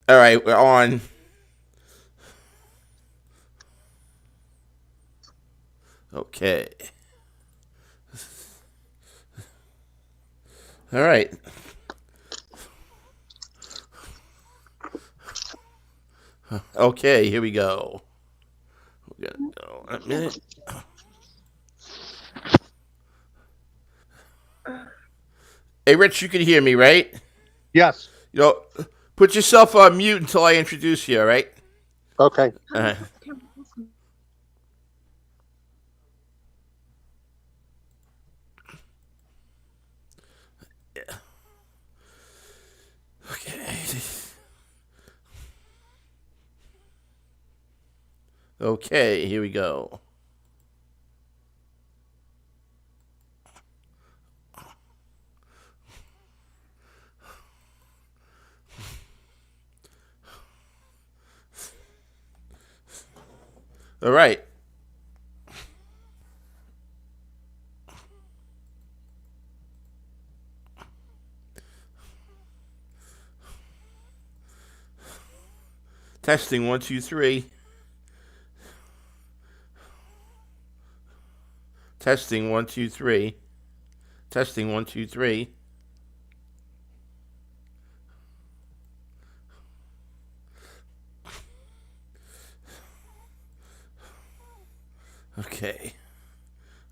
All right, we're on. Okay. All right. Okay, here we go. We're gonna go in a minute. Hey, Rich, you can hear me, right? Yes. You know, put yourself on mute until I introduce you, all right? Okay. Uh, okay. Okay, here we go. All right. Testing 1, 2, 3. Testing 1, 2, 3. Testing 1, 2, 3. Okay.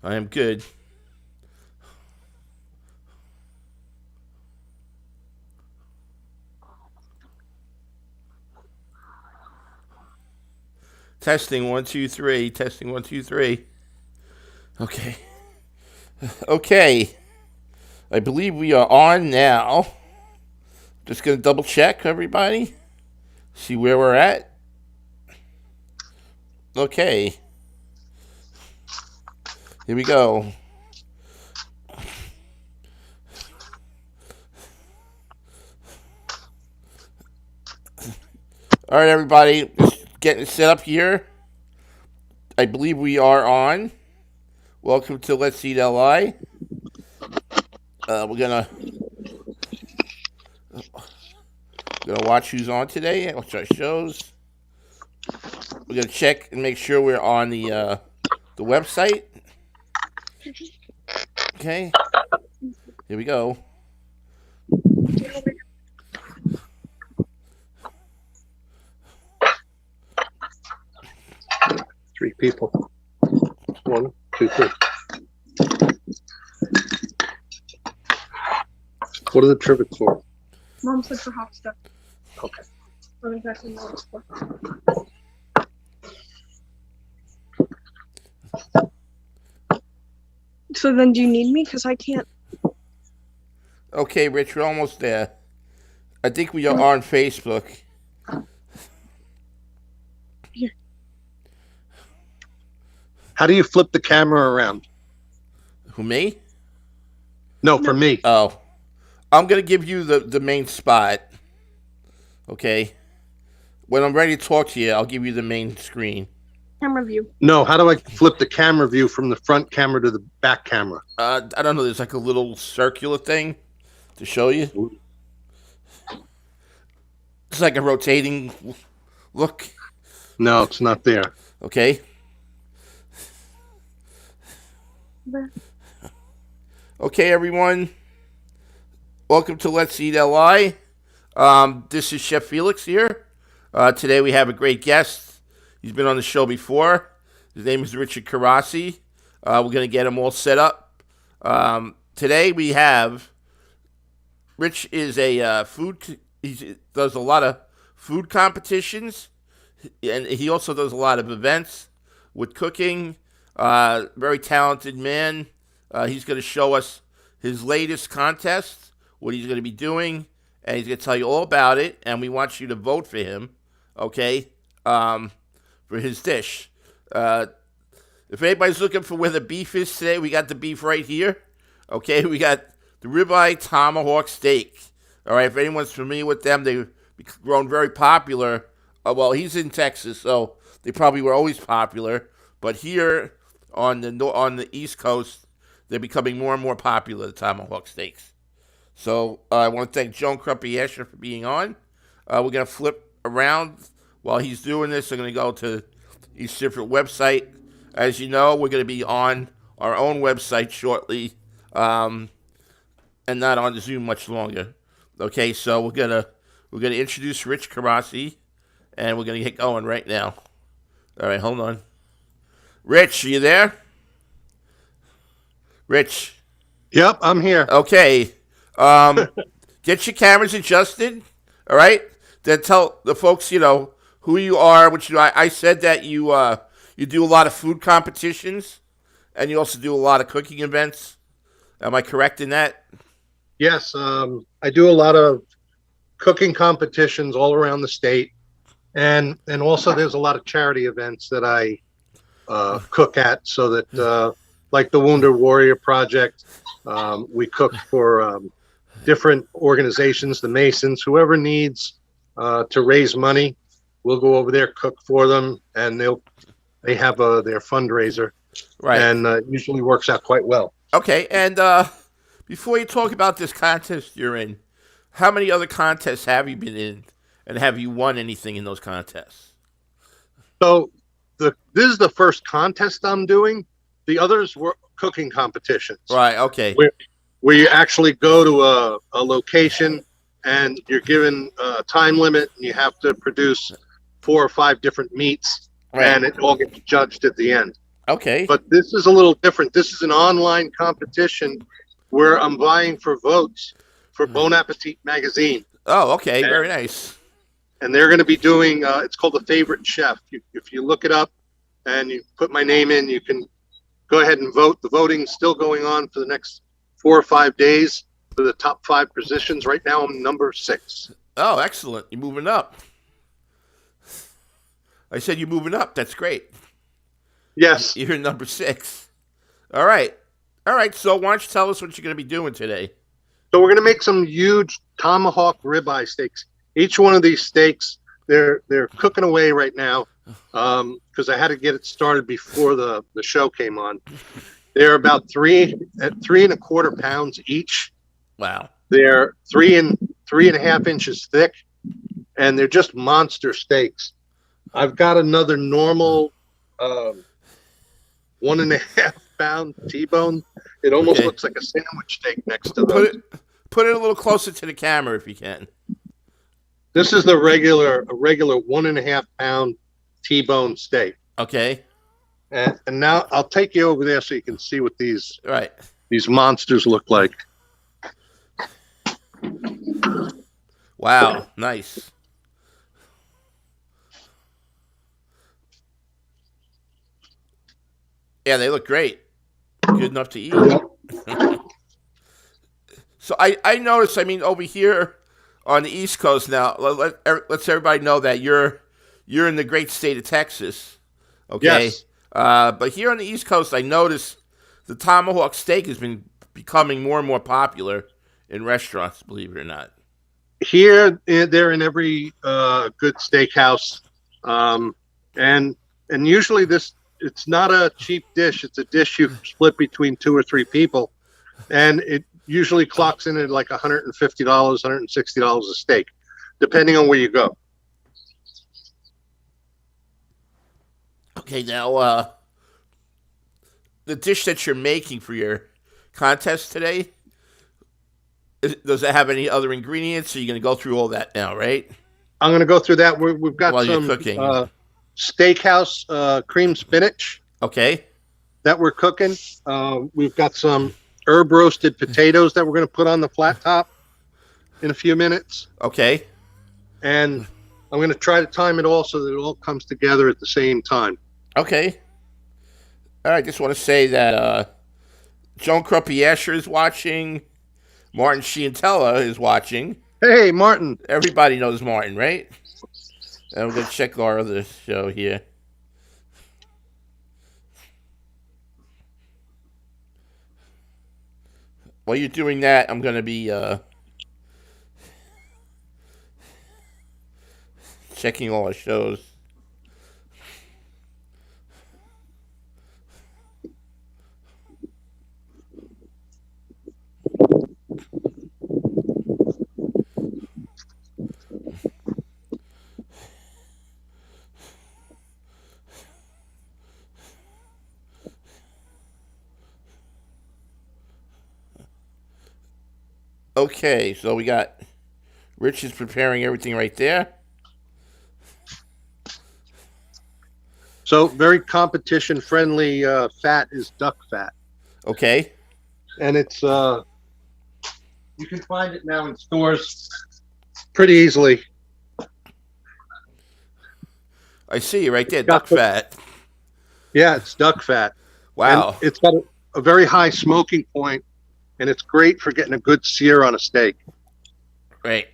I am good. Testing 1, 2, 3. Testing 1, 2, 3. Okay. Okay. I believe we are on now. Just gonna double check everybody. See where we're at. Okay. Here we go. All right, everybody. Just getting it set up here. I believe we are on. Welcome to Let's Eat LI. We're gonna watch who's on today. Watch our shows. We're gonna check and make sure we're on the website. Okay. Here we go. 3 people. 1, 2, 3. What are the trivets for? Mom said for hot stuff. Okay. Let me back in the store. So then do you need me? Because I can't. Okay, Rich, we're almost there. I think we are on Facebook. Here. How do you flip the camera around? Who, me? No, for me. Oh. I'm going to give you the main spot. Okay? When I'm ready to talk to you, I'll give you the main screen. Camera view. No, how do I flip the camera view from the front camera to the back camera? I don't know. There's like a little circular thing to show you. It's like a rotating look. No, it's not there. Okay? There. Okay, everyone. Welcome to Let's Eat LI. This is Chef Felix here. Today we have a great guest. He's been on the show before. His name is Richard Carassi. We're going to get him all set up. Today we have Rich is a he does a lot of food competitions, and he also does a lot of events with cooking. Very talented man. He's going to show us his latest contest, what he's going to be doing, and he's going to tell you all about it. And we want you to vote for him, okay, for his dish. If anybody's looking for where the beef is today, we got the beef right here. Okay, we got the Ribeye Tomahawk steak. All right, if anyone's familiar with them, they've grown very popular. Well, he's in Texas, so they probably were always popular. But here on the East Coast, they're becoming more and more popular, the Tomahawk steaks. So I want to thank Joan Crumpy Escher for being on. We're gonna flip around while he's doing this. I'm gonna go to each different website. As you know, we're gonna be on our own website shortly, and not on Zoom much longer. Okay, so we're gonna introduce Rich Karasi, and we're gonna get going right now. All right, hold on. Rich, are you there? Rich. Yep, I'm here. Okay. Get your cameras adjusted. All right. Then tell the folks, who you are. Which I said that you do a lot of food competitions, and you also do a lot of cooking events. Am I correct in that? Yes, I do a lot of cooking competitions all around the state, and also there's a lot of charity events that I cook at. So that, like the Wounded Warrior Project, we cook for different organizations, the Masons, whoever needs to raise money. We'll go over there, cook for them, and they have their fundraiser, Right. and usually works out quite well. Okay. And before you talk about this contest you're in, how many other contests have you been in, and have you won anything in those contests? So this is the first contest I'm doing. The others were cooking competitions. Right. Okay. Where you actually go to a location and you're given a time limit and you have to produce 4 or 5 different meats, Right. and it all gets judged at the end. Okay. But this is a little different. This is an online competition where I'm vying for votes for Bon Appetit magazine. Oh, okay. Very nice. And they're going to be doing, it's called The Favorite Chef. If you look it up and you put my name in, you can go ahead and vote. The voting's still going on for the next 4 or 5 days for the top 5 positions. Right now, I'm number 6. Oh, excellent. You're moving up. I said you're moving up. That's great. Yes. You're number 6. All right. All right. So why don't you tell us what you're going to be doing today? So we're going to make some huge Tomahawk ribeye steaks. Each one of these steaks, they're cooking away right now because I had to get it started before the show came on. They're about 3.25 pounds each. Wow. They're 3.5 inches thick, and they're just monster steaks. I've got another normal 1.5 pound T-bone. It almost looks like a sandwich steak next to those. Put it a little closer to the camera if you can. This is a regular 1.5 pound T-bone steak. Okay. And now I'll take you over there so you can see what these Right. monsters look like. Wow. Nice. Yeah, they look great. Good enough to eat. So I noticed, over here on the East Coast now, let's everybody know that you're in the great state of Texas. Okay? Yes. But here on the East Coast, I noticed the Tomahawk steak has been becoming more and more popular in restaurants, believe it or not. Here, they're in every good steakhouse. And usually it's not a cheap dish. It's a dish you split between 2 or 3 people. And it usually clocks in at like $150, $160 a steak, depending on where you go. Okay, now, the dish that you're making for your contest today, does it have any other ingredients? Are you going to go through all that now, right? I'm going to go through that. We've got While you're some cooking. Steakhouse cream spinach Okay. that we're cooking. We've got some herb roasted potatoes that we're going to put on the flat top in a few minutes. Okay. And I'm going to try to time it all so that it all comes together at the same time. Okay. All right, just want to say that Joan Crupiasher is watching. Martin Chiantella is watching. Hey, Martin. Everybody knows Martin, right? And we're going to check our other show here. While you're doing that, I'm going to be checking all our shows. Okay, so we got Rich is preparing everything right there. So very competition friendly fat is duck fat. Okay. And it's you can find it now in stores pretty easily. I see right there, duck fat. Yeah, it's duck fat. Wow. And it's got a very high smoking point, and it's great for getting a good sear on a steak. Right.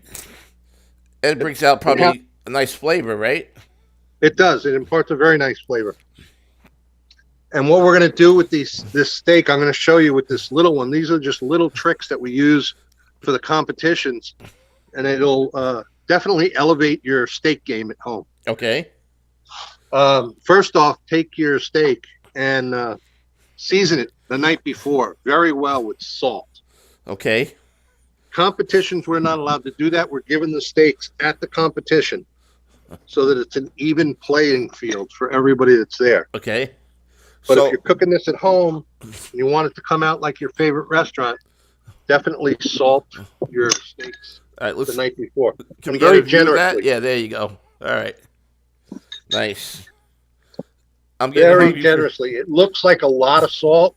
And it brings out probably a nice flavor, right? It does. It imparts a very nice flavor. And what we're going to do with this steak, I'm going to show you with this little one. These are just little tricks that we use for the competitions, and it'll definitely elevate your steak game at home. Okay. First off, take your steak and season it the night before very well with salt. Okay. Competitions, we're not allowed to do that. We're giving the steaks at the competition so that it's an even playing field for everybody that's there. Okay. But if you're cooking this at home and you want it to come out like your favorite restaurant, definitely salt your steaks the night before. Can we very get a view of generously. that? Yeah, there you go. All right. Nice. I'm getting Very generously. It looks like a lot of salt,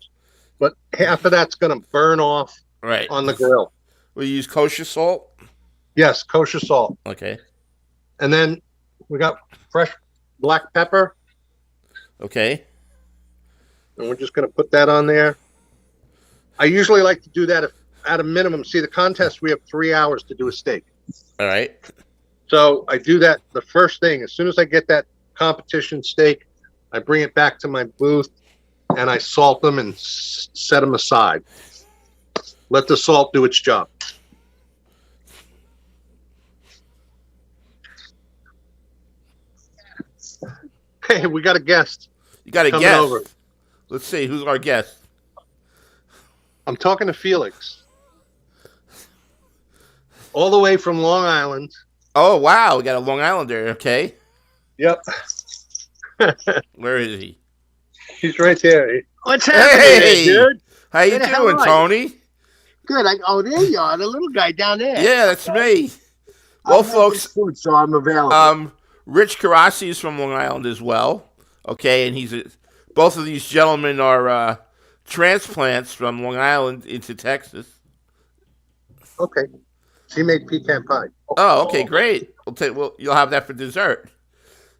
but half of that's going to burn off on the grill. We use kosher salt? Yes, kosher salt. Okay. And then we got fresh black pepper. Okay. And we're just going to put that on there. I usually like to do that at a minimum. See, the contest, we have 3 hours to do a steak. All right. So I do that the first thing. As soon as I get that competition steak, I bring it back to my booth and I salt them and set them aside. Let the salt do its job. Hey, we got a guest. You got a coming guest? Over. Let's see. Who's our guest? I'm talking to Felix. All the way from Long Island. Oh, wow. We got a Long Islander. Okay. Yep. Where is he? He's right there. What's happening, dude? How you doing, Tony? Good. There you are, the little guy down there. Yeah, that's me. Well, folks, food, so I'm available. Rich Carassi is from Long Island as well. Okay, and both of these gentlemen are transplants from Long Island into Texas. Okay. She made pecan pie. Oh, okay, great. You'll have that for dessert.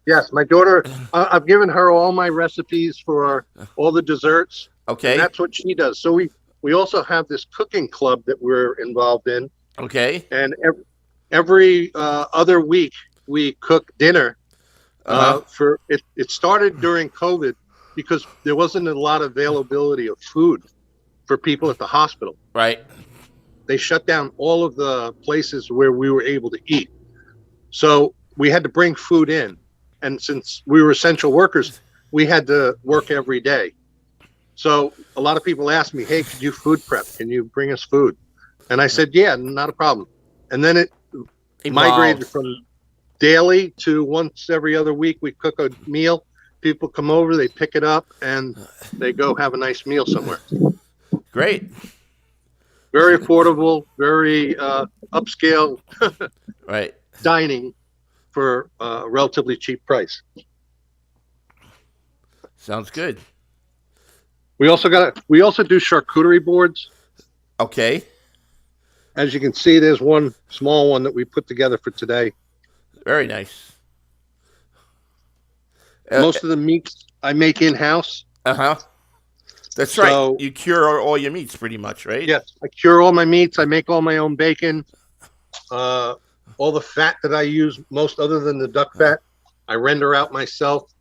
Yes, my daughter, I've given her all my recipes for all the desserts. Okay. And that's what she does. So we also have this cooking club that we're involved in. Okay. And every other week we cook dinner. It started during COVID because there wasn't a lot of availability of food for people at the hospital. Right. They shut down all of the places where we were able to eat. So we had to bring food in. And since we were essential workers, we had to work every day. So a lot of people asked me, hey, could you food prep? Can you bring us food? And I said, yeah, not a problem. And then it migrated from daily to once every other week we cook a meal. People come over, they pick it up, and they go have a nice meal somewhere. Great. Very affordable, very upscale right. dining for a relatively cheap price. Sounds good. We also do charcuterie boards. Okay. As you can see, there's one small one that we put together for today. Very nice. Most of the meats I make in-house. Uh-huh. That's right. You cure all your meats pretty much, right? Yes. I cure all my meats. I make all my own bacon. All the fat that I use, most other than the duck fat, I render out myself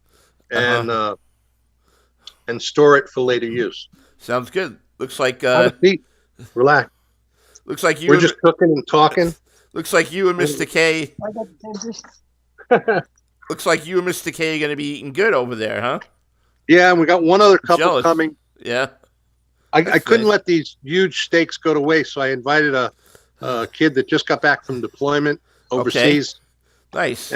and store it for later use. Sounds good. Looks like relax. Looks like we're just cooking and talking. Looks like you and Mr. K. Looks like you and Mr. K are going to be eating good over there, huh? Yeah, and we got one other couple coming. Yeah. I couldn't let these huge steaks go to waste, so I invited a kid that just got back from deployment overseas. Okay. Nice.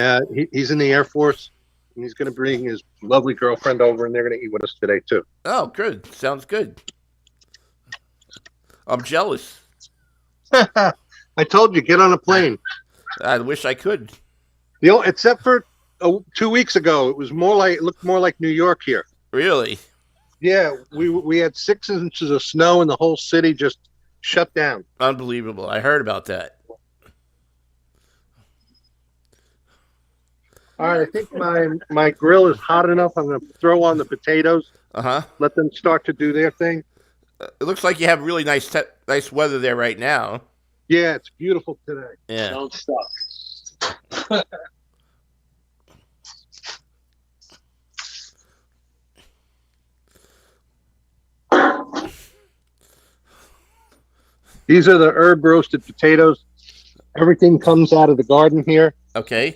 He's in the Air Force, and he's going to bring his lovely girlfriend over, and they're going to eat with us today, too. Oh, good. Sounds good. I'm jealous. I told you, get on a plane. I wish I could. Except for 2 weeks ago, it looked more like New York here. Really? Yeah, we had 6 inches of snow and the whole city just shut down. Unbelievable. I heard about that. All right, I think my grill is hot enough. I'm going to throw on the potatoes. Uh-huh. Let them start to do their thing. It looks like you have really nice weather there right now. Yeah, it's beautiful today. Yeah. Don't stop. These are the herb roasted potatoes. Everything comes out of the garden here, Okay.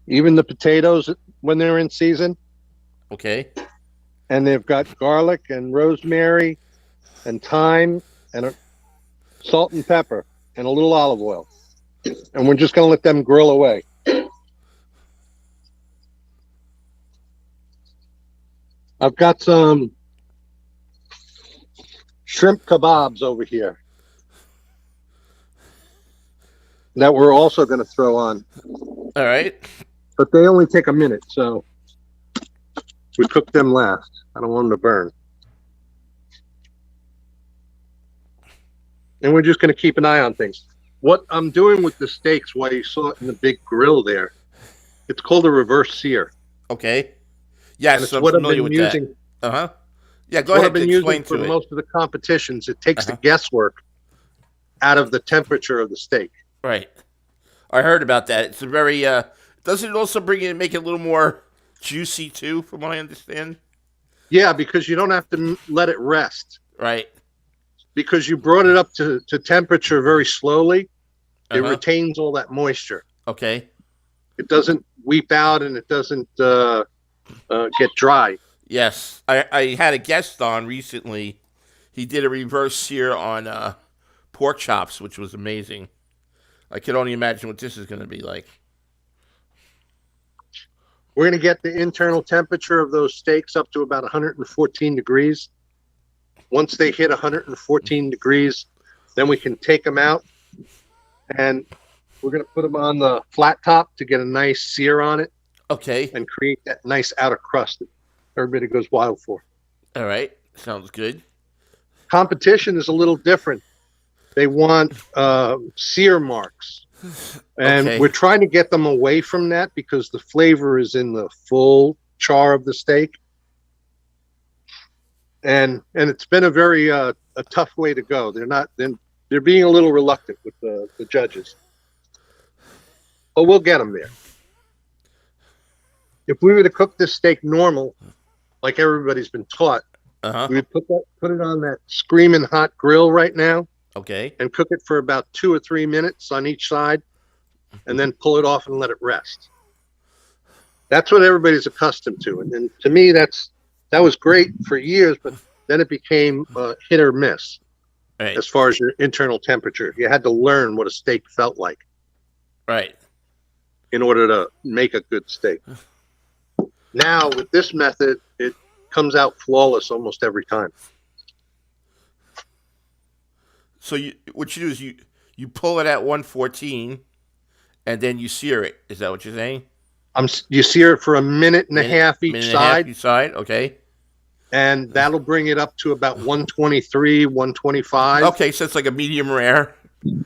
even the potatoes when they're in season. Okay. And they've got garlic and rosemary and thyme and salt and pepper and a little olive oil. And we're just going to let them grill away. I've got some shrimp kebabs over here that we're also going to throw on. All right. But they only take a minute, so we cook them last. I don't want them to burn. And we're just going to keep an eye on things. What I'm doing with the steaks, why you saw it in the big grill there, it's called a reverse sear. Okay. And Yes, it's I'm what I've familiar been with using. that. Uh-huh. Yeah, go What ahead I've been and using explain for to it. most of the competitions. It takes the guesswork out of the temperature of the steak. Right. I heard about that. It's a very doesn't it also make it a little more juicy too, from what I understand? Yeah, because you don't have to let it rest. Right. Because you brought it up to temperature very slowly, it Uh-huh. retains all that moisture. Okay. It doesn't weep out and it doesn't get dry. Yes. I had a guest on recently. He did a reverse sear on pork chops, which was amazing. I can only imagine what this is going to be like. We're going to get the internal temperature of those steaks up to about 114 degrees. Once they hit 114 degrees, then we can take them out and we're going to put them on the flat top to get a nice sear on it Okay. and create that nice outer crust that everybody goes wild for. All right. Sounds good. Competition is a little different. They want sear marks. And Okay. we're trying to get them away from that because the flavor is in the full char of the steak. And it's been a very a tough way to go. They're being a little reluctant with the judges. But we'll get them there. If we were to cook this steak normal, like everybody's been taught, Uh-huh. we would put it on that screaming hot grill right now Okay. and cook it for about 2 or 3 minutes on each side and then pull it off and let it rest. That's what everybody's accustomed to. And to me, that was great for years, but then it became hit or miss Right. as far as your internal temperature. You had to learn what a steak felt like Right. in order to make a good steak. Now, with this method, it comes out flawless almost every time. So what you do is you pull it at 114 and then you sear it. Is that what you're saying? You sear it for a minute and a half each Minute and a half side, each side. Okay. and that'll bring it up to about 123, 125. Okay, so it's like a medium rare.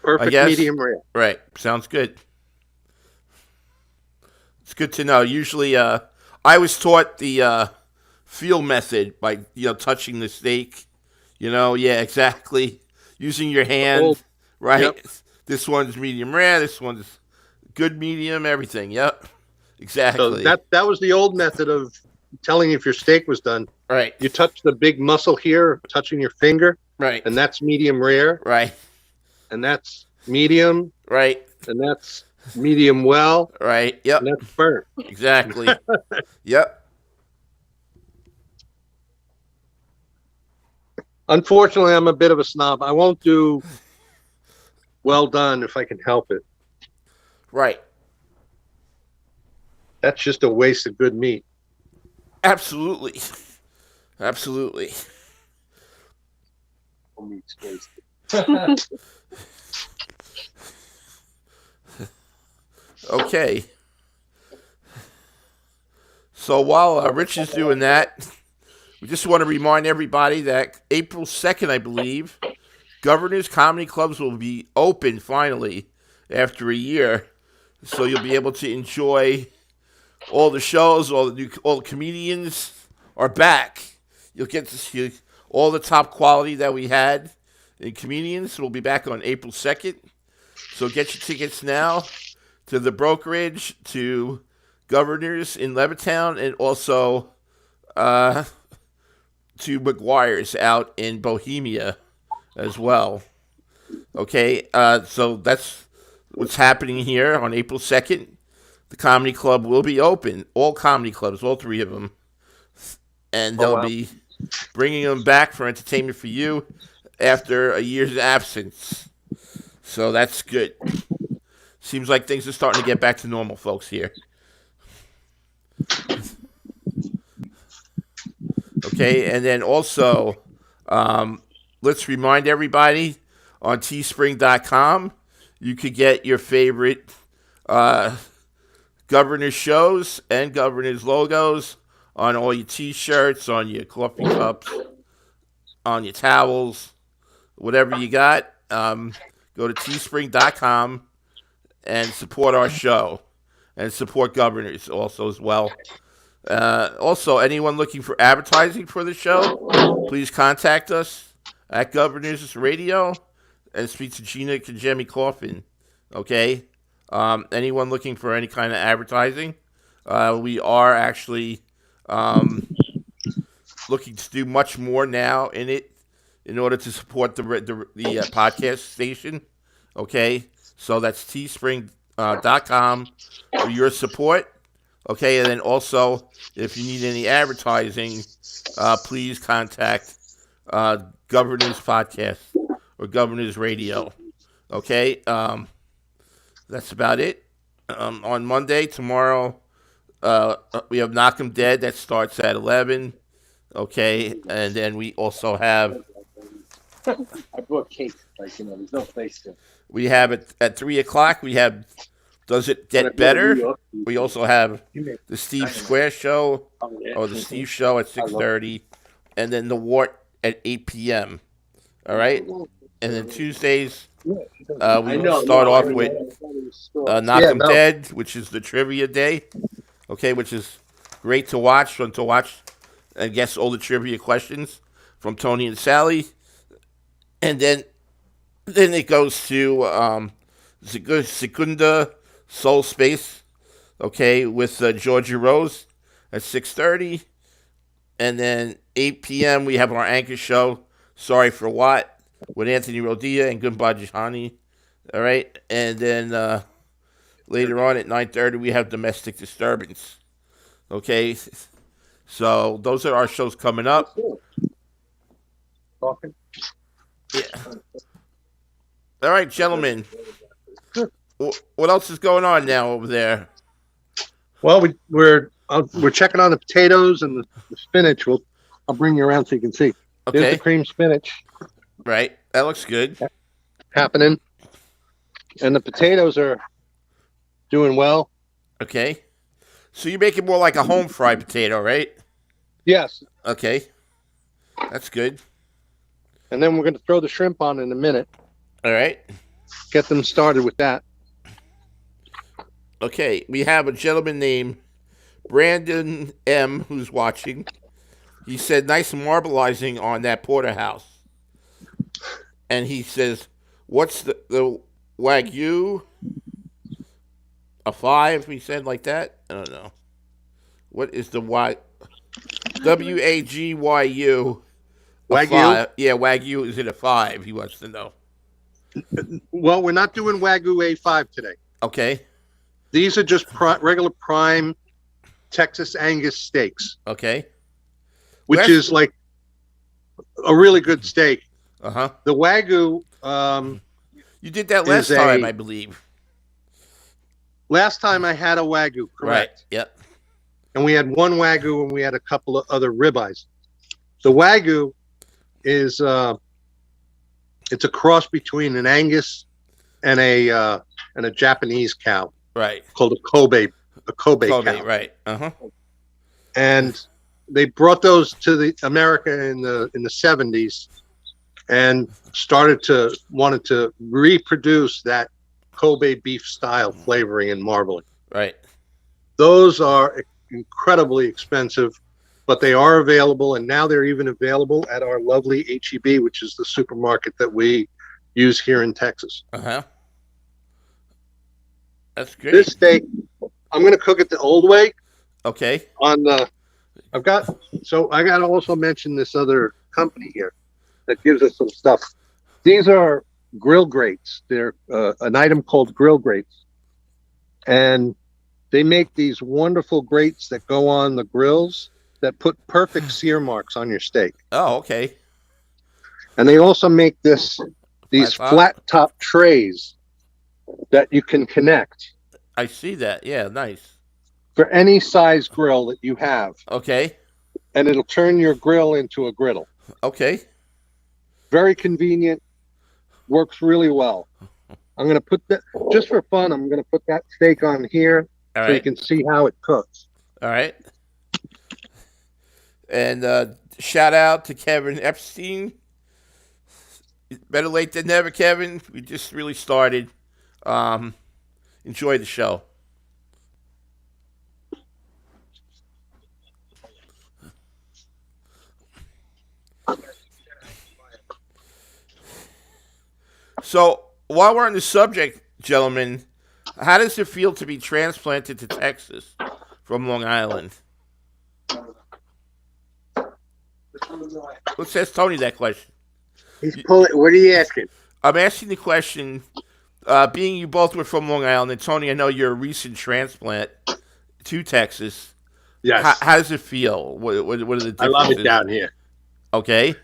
Perfect guess. medium rare. Right. Sounds good. It's good to know. Usually, I was taught the feel method by touching the steak. Yeah, exactly. Using your hand, right? Yep. This one's medium rare. This one's good medium. Everything. Yep. Exactly. So that was the old method of telling if your steak was done. right. You touch the big muscle here, touching your finger, Right. and that's medium rare, Right. and that's medium, Right. and that's medium well, Right. Yep. and that's burnt. Exactly. Yep. Unfortunately, I'm a bit of a snob. I won't do well done if I can help it. Right. That's just a waste of good meat. Absolutely. Absolutely. Meat's wasted. Okay. So while Rich is doing that, we just want to remind everybody that April 2nd, I believe, Governor's Comedy Clubs will be open finally after a year. So you'll be able to enjoy all the shows, all the comedians are back. You'll get to see all the top quality that we had in comedians. Will be back on April 2nd. So get your tickets now to the brokerage, to Governors in Levittown, and also to McGuire's out in Bohemia as well. Okay, so that's what's happening here on April 2nd. The comedy club will be open. All comedy clubs, all three of them. And they'll be bringing them back for entertainment for you after a year's absence. So that's good. Seems like things are starting to get back to normal, folks, here. Okay, and then also, let's remind everybody on teespring.com, you could get your favorite Governor's shows and Governor's logos on all your T-shirts, on your coffee cups, on your towels, whatever you got. Go to teespring.com and support our show and support Governors also as well. Also, anyone looking for advertising for the show, please contact us at Governors Radio and speak to Gina Kajemi Coffin. Okay? Anyone looking for any kind of advertising, we are actually looking to do much more now in it in order to support the podcast station. Okay? So that's teespring.com for your support. Okay, and then also, if you need any advertising, please contact Governors Podcast or Governors Radio. Okay, that's about it. On Monday, tomorrow, we have Knock 'em Dead. That starts at 11. Okay, and then we also have... I brought cake. Like, there's no place to. We have it at 3 o'clock. We have Does It Get Better? We also have the Steve Square Show, or the Steve Show at 6:30, and then the Wart at 8 p.m. All right? And then Tuesdays, we will start off with Knock 'em Dead, which is the trivia day, okay, which is great to watch, fun to watch, and guess all the trivia questions from Tony and Sally. And then it goes to Secunda Soul Space, okay, with Georgia Rose at 6:30. And then 8 p.m. we have our anchor show, Sorry for What, with Anthony Rodia and Goodbye Jahani. All right. And then later on at 9:30 we have Domestic Disturbance. Okay. So those are our shows coming up. Talking. Yeah. All right, gentlemen. What else is going on now over there? Well, we're checking on the potatoes and the spinach. I'll bring you around so you can see. Okay. There's the cream spinach. Right. That looks good. Happening. And the potatoes are doing well. Okay. So you make it more like a home fried potato, right? Yes. Okay. That's good. And then we're going to throw the shrimp on in a minute. All right. Get them started with that. Okay. We have a gentleman named Brandon M. who's watching. He said, nice marbleizing on that porterhouse. And he says, what's the Wagyu? A 5, he said like that? I don't know. What is the W-A-G-Y-U? Wagyu? 5. Yeah, Wagyu is it a 5? He wants to know. Well, we're not doing Wagyu A5 today. Okay. These are just regular prime Texas Angus steaks. Okay. Which is like a really good steak. Uh-huh. The Wagyu... you did that last time, I believe. Last time I had a Wagyu, correct. Right, yep. And we had one Wagyu and we had a couple of other ribeyes. The Wagyu is It's a cross between an Angus and a Japanese cow Right. called a Kobe cow. Right. Uh-huh. And they brought those to the America in the 70s and wanted to reproduce that Kobe beef style flavoring and marbling. Right. Those are incredibly expensive, but they are available, and now they're even available at our lovely HEB, which is the supermarket that we use here in Texas. Uh-huh. That's great. This steak, I'm going to cook it the old way. Okay. I got to also mention this other company here that gives us some stuff. These are grill grates. They're an item called grill grates, and they make these wonderful grates that go on the grills that put perfect sear marks on your steak. Oh, okay. And they also make these flat top trays that you can connect I see that. Yeah, nice. for any size grill that you have, Okay. and it'll turn your grill into a griddle. Okay. Very convenient, works really well. I'm going to put that, just for fun, I'm going to put that steak on here All so you right. can see how it cooks. All right. And shout out to Kevin Epstein. Better late than never, Kevin. We just really started. Enjoy the show. So, while we're on the subject, gentlemen, how does it feel to be transplanted to Texas from Long Island? Let's ask Tony that question. He's pulling. What are you asking? I'm asking the question, being you both were from Long Island, and Tony, I know you're a recent transplant to Texas. Yes, How does it feel? What are the differences? I love it down here. Okay.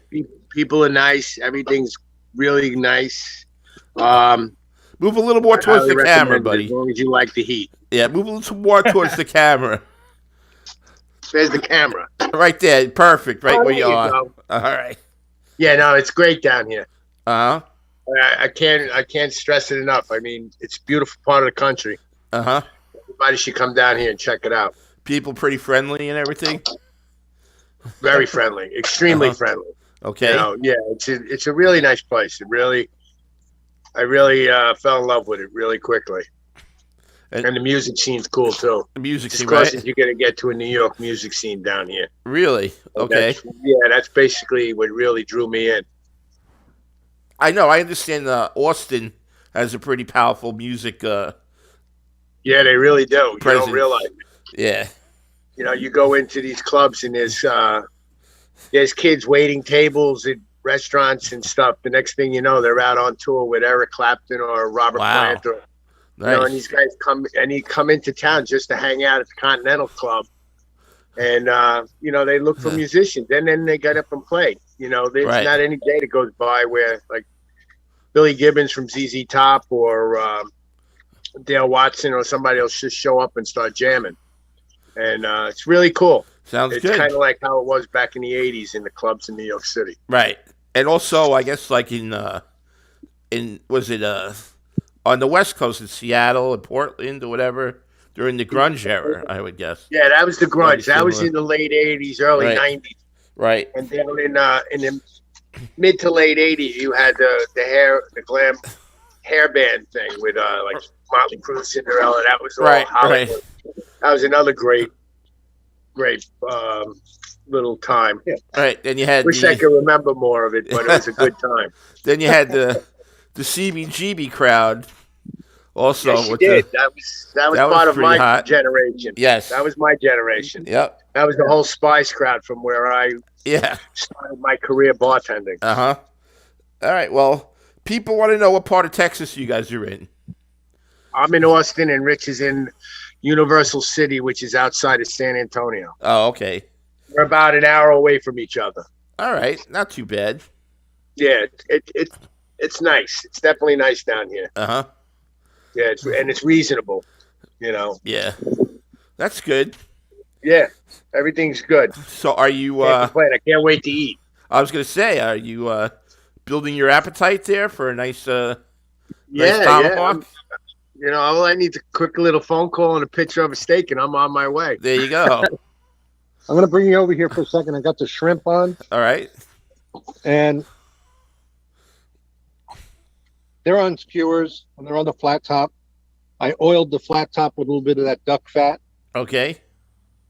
People are nice. Everything's really nice. Move a little more I towards highly the camera, recommend it, buddy. as long as you like the heat. Yeah, move a little more towards the camera. There's the camera. Right there. Perfect. Right Oh, where there you you are. go. All right. Yeah, no, it's great down here. Uh-huh. I can't stress it enough. I mean, it's a beautiful part of the country. Uh-huh. Everybody should come down here and check it out. People pretty friendly and everything? Very friendly, extremely friendly. Okay. You know, yeah, it's a really nice place. I really fell in love with it really quickly. And the music scene's cool too. The music As scene, close right? as you're gonna get to a New York music scene down here. Really? Okay. That's basically what really drew me in. I know. I understand Austin has a pretty powerful music Yeah, they really do. You presence. don't realize it. Yeah. You know, you go into these clubs and there's kids waiting tables at restaurants and stuff. The next thing you know, they're out on tour with Eric Clapton or Robert Wow. Plant. Or, Nice. you know, and these guys come into town just to hang out at the Continental Club. And, they look for musicians. And then they get up and play. You know, there's Right. not any day that goes by where, like, Billy Gibbons from ZZ Top or Dale Watson or somebody else just show up and start jamming. And it's really cool. Sounds It's good. kind of like how it was back in the 80s in the clubs in New York City. Right. And also, I guess, like on the West Coast in Seattle and Portland or whatever during the grunge era, I would guess. Yeah, that was the grunge. Very That was similar. in the late 80s, early Right. 90s. Right. And then in the mid to late 80s, you had the glam hair band thing with like Motley Crue, Cinderella. That was all Right. Hollywood. Right. That was another great little time. Yeah. Right. Then you had Wish I could remember more of it, but it was a good time. then you had the CBGB crowd. Also, Yes, you with did. the That was that was part of pretty my hot. generation. yes. That was my generation. Yep. That was the whole Spice crowd from where I Yeah. started my career bartending. Uh-huh. All right. Well, people want to know what part of Texas you guys are in. I'm in Austin, and Rich is in Universal City, which is outside of San Antonio. Oh, okay. We're about an hour away from each other. All right. Not too bad. Yeah, it's nice. It's definitely nice down here. Uh-huh. Yeah, it's reasonable. You know. Yeah. That's good. Yeah, everything's good. So are you Can't complain. I can't wait to eat. I was going to say, are you building your appetite there for a nice Yeah, tomahawk. All I need is a quick little phone call and a picture of a steak, and I'm on my way. There you go. I'm going to bring you over here for a second. I got the shrimp on, All right. and they're on skewers, and they're on the flat top. I oiled the flat top with a little bit of that duck fat. Okay.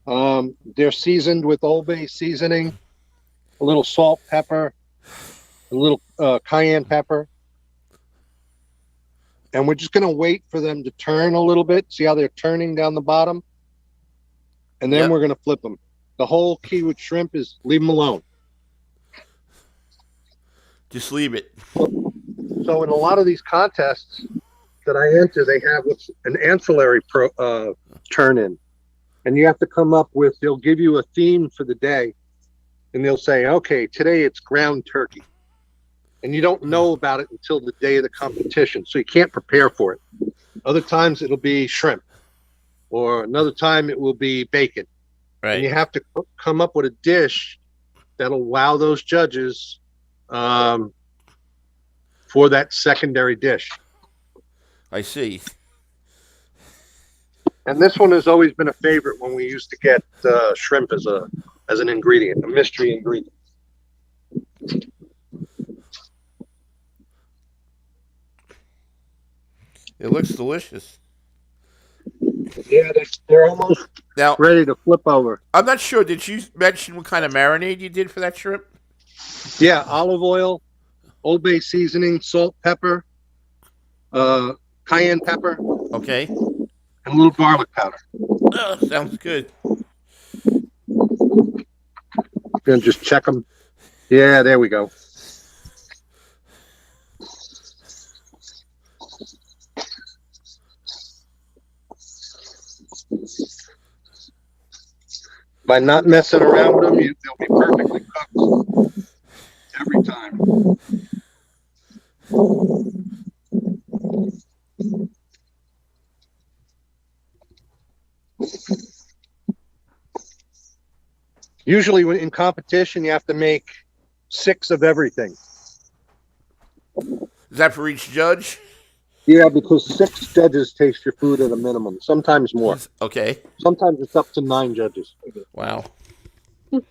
They're seasoned with Old Bay seasoning, a little salt, pepper, a little cayenne pepper. And we're just going to wait for them to turn a little bit. See how they're turning down the bottom? And then Yep. we're going to flip them. The whole key with shrimp is leave them alone. Just leave it. So in a lot of these contests that I enter, they have what's an ancillary turn-in. And you have to come up with, they'll give you a theme for the day. And they'll say, okay, today it's ground turkey. And you don't know about it until the day of the competition. So you can't prepare for it. Other times it'll be shrimp. Or another time it will be bacon. And you Right. have to come up with a dish that'll wow those judges for that secondary dish. I see. And this one has always been a favorite when we used to get shrimp as an ingredient, a mystery ingredient. It looks delicious. Yeah, they're almost Now, ready to flip over. I'm not sure. Did you mention what kind of marinade you did for that shrimp? Yeah, olive oil, Old Bay seasoning, salt, pepper, cayenne pepper, Okay. and a little garlic powder. Oh, sounds good. Gonna just check them. Yeah, there we go. By not messing around with them, they'll be perfectly cooked every time. Usually in competition, you have to make 6 of everything. Is that for each judge? Yeah, because 6 judges taste your food at a minimum, sometimes more. Okay. Sometimes it's up to 9 judges. Wow. And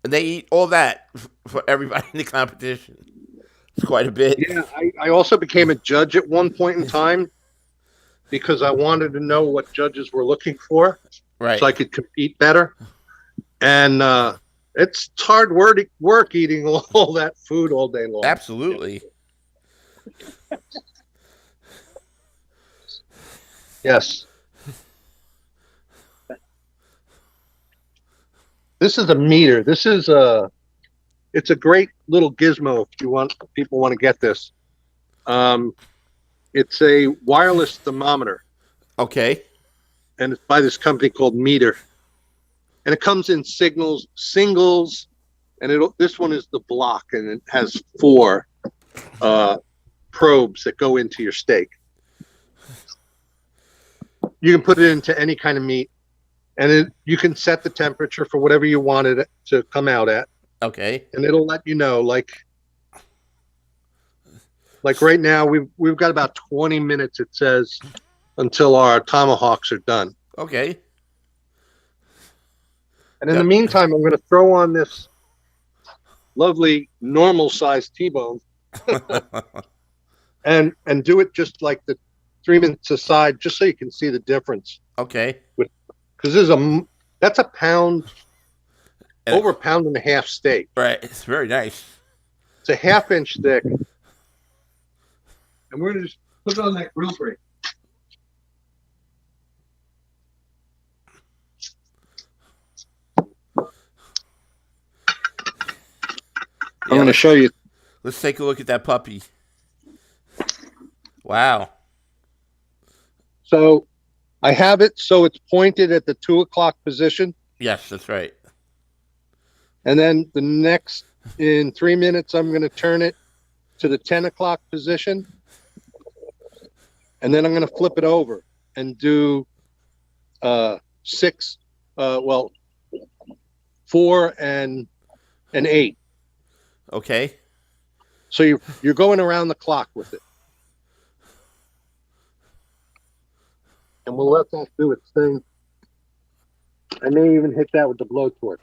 they eat all that for everybody in the competition. It's quite a bit. Yeah, I also became a judge at one point in time because I wanted to know what judges were looking for Right. so I could compete better. And it's hard work eating all that food all day long. Absolutely. Yes. This is a meter. It's a great little gizmo if people want to get this. It's a wireless thermometer, Okay. and it's by this company called Meter. And it comes in singles, and this one is the block, and it has 4 probes that go into your steak. You can put it into any kind of meat, and you can set the temperature for whatever you want it to come out at, Okay. and it'll let you know. Like right now, we've got about 20 minutes. It says until our tomahawks are done. Okay. And in the meantime, I'm going to throw on this lovely normal-sized T-bone and do it just like the 3 minutes aside, just so you can see the difference. Okay. Because that's a pound, And- over a pound and a half steak. Right. It's very nice. It's a half-inch thick. And we're going to just put it on that grill grate. I'm going to show you. Let's take a look at that puppy. Wow. So I have it so it's pointed at the 2 o'clock position. Yes, that's right. And then in 3 minutes, I'm going to turn it to the 10 o'clock position. And then I'm going to flip it over and do 4 and 8. Okay. So you're going around the clock with it. And we'll let that do its thing. I may even hit that with the blowtorch.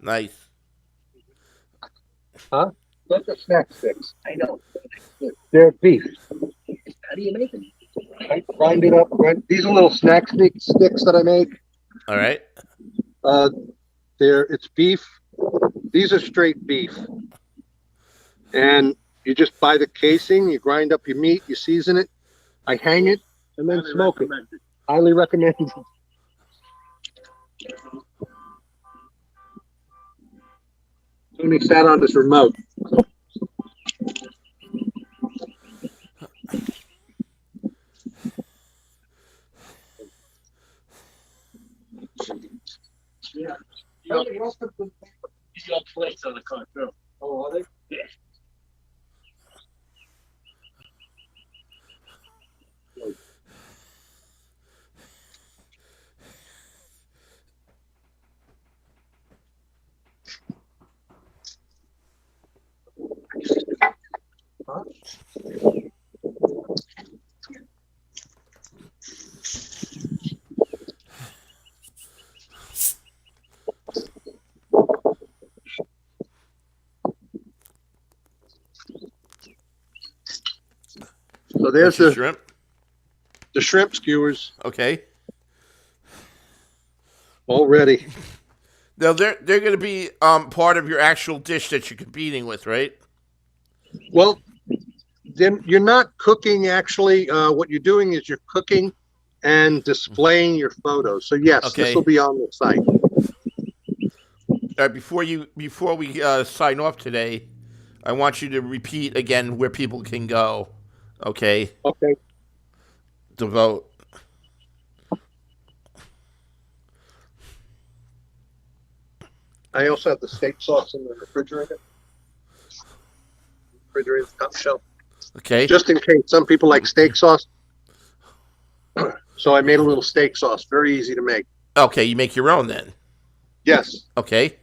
Nice. Huh? Look at snack sticks. I know. They're beef. How do you make them? I grind it up. These are little snack sticks that I make. All right. It's beef. These are straight beef. And you just buy the casing, you grind up your meat, you season it. I hang it and then smoke it. Highly recommended. Tony sat on this remote. Yeah. You got plates on the car too. Oh, are they? Yeah. Huh? So there's That's your the shrimp. skewers Okay. all ready. Now they're going to be part of your actual dish that you're competing with, right? Well, then you're not cooking actually. What you're doing is you're cooking and displaying your photos. So yes, Okay. this will be on the site. All right, before we sign off today, I want you to repeat again where people can go. Okay. Okay. To vote. I also have the steak sauce in the refrigerator. Refrigerator top shelf. Okay. Just in case some people like steak sauce. So I made a little steak sauce. Very easy to make. Okay, you make your own then. Yes. Okay.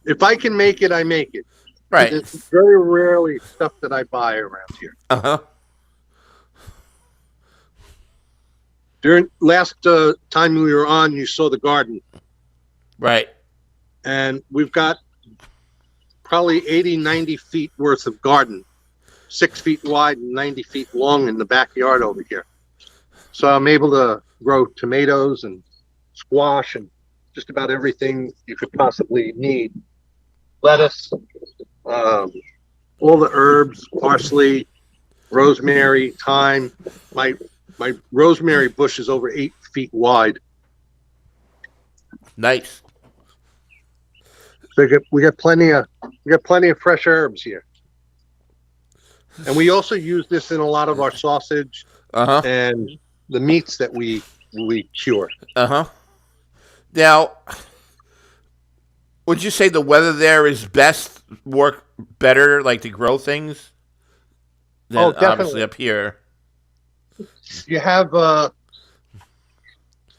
If I can make it, I make it. Right. It's very rarely stuff that I buy around here. Uh-huh. During last time we were on, you saw the garden. Right. And we've got probably 80, 90 feet worth of garden. 6 feet wide and 90 feet long in the backyard over here. So I'm able to grow tomatoes and squash and just about everything you could possibly need. Lettuce, all the herbs, parsley, rosemary, thyme. My rosemary bush is over 8 feet wide. Nice. So we got plenty of fresh herbs here. And we also use this in a lot of our sausage Uh-huh. and the meats that we cure. Uh-huh. Now, would you say the weather there is work better, like to grow things? Than Oh, definitely. obviously up here. You have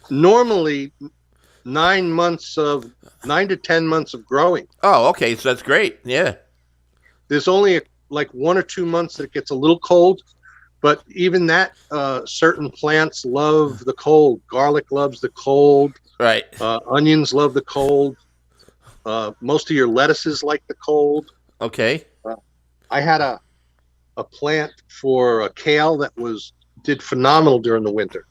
normally 9 to 10 months of growing. Oh, okay, so that's great. Yeah. There's only like 1 or 2 months that it gets a little cold, but even that, certain plants love the cold. Garlic loves the cold. Right. Onions love the cold. Most of your lettuces like the cold. Okay. I had a plant for kale that did phenomenal during the winter.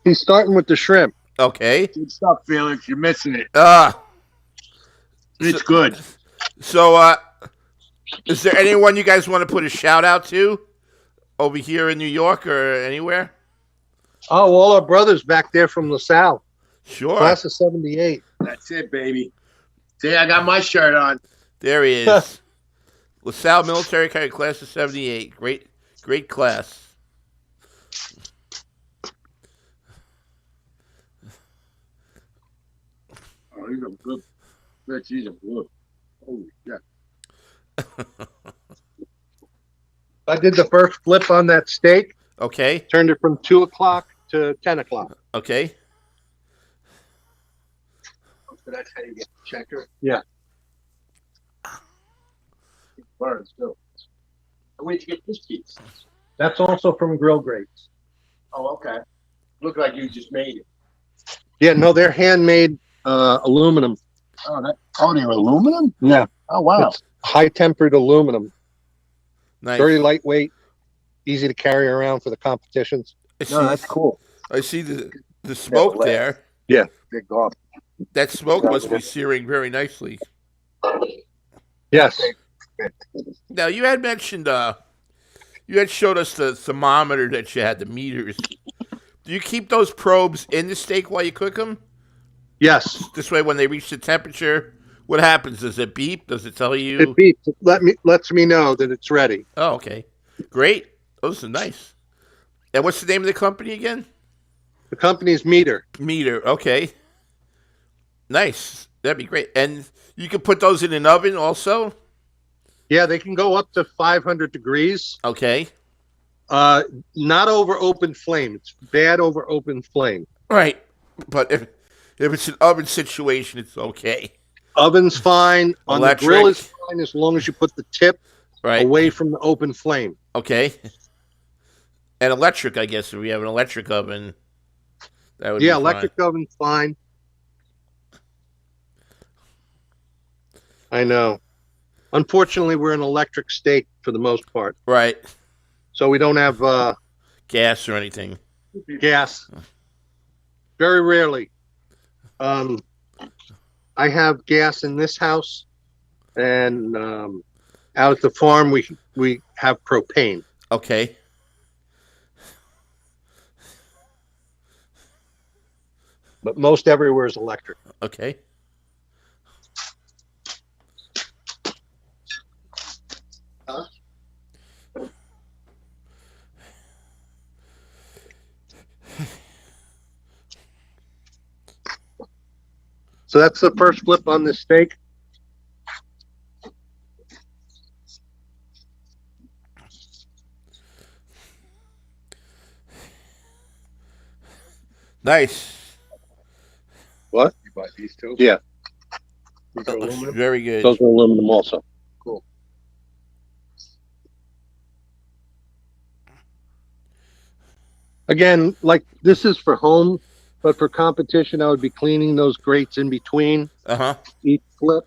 He's starting with the shrimp. Okay. Good stuff, Felix. You're missing it. So- It's good. So, is there anyone you guys want to put a shout out to over here in New York or anywhere? Oh, all our brothers back there from LaSalle, Sure. class of '78. That's it, baby. See, I got my shirt on. There he is. LaSalle Military Academy, class of 78. Great class. Oh, he's a good. He's a good. Holy shit. I did the first flip on that steak, Okay. turned it from 2 o'clock to 10 o'clock. Okay. So that's how you get the checker. Yeah. Burns too. Where'd you get this piece? That's also from Grill Grates. Oh, okay. Look like you just made it. Yeah, no, they're handmade aluminum. Oh, they're aluminum? Yeah. Oh, wow. It's high tempered aluminum. Nice. Very lightweight, easy to carry around for the competitions. I see, No, that's cool. I see the smoke there. Big golf. That smoke must be searing very nicely. Yes. Now you had mentioned you had showed us the thermometer that you had, the meters. Do you keep those probes in the steak while you cook them? Yes. This way, when they reach the temperature, what happens? Does it beep? Does it tell you? It beeps. It lets me know that it's ready. Oh, okay. Great. Those are nice. And what's the name of the company again? The company's Meter. Meter. Okay. Nice. That'd be great. And you can put those in an oven also? Yeah, they can go up to 500 degrees. Okay. Not over open flame. It's bad over open flame. Right. But if it's an oven situation, it's okay. Oven's fine. On Electric. the grill is fine as long as you put the tip Right. away from the open flame. Okay. And electric, I guess, if we have an electric oven, that would be Yeah, fine. electric oven's fine. I know. Unfortunately, we're an electric state for the most part, Right. so we don't have Gas or anything. gas. Very rarely. I have gas in this house, and out at the farm we have propane. Okay. But most everywhere is electric. Okay. So that's the first flip on this steak. Nice. What? You buy these two? Yeah, These are aluminum? Very good. those are aluminum also. Cool. Again, like this is for home, but for competition, I would be cleaning those grates in between Uh-huh. each flip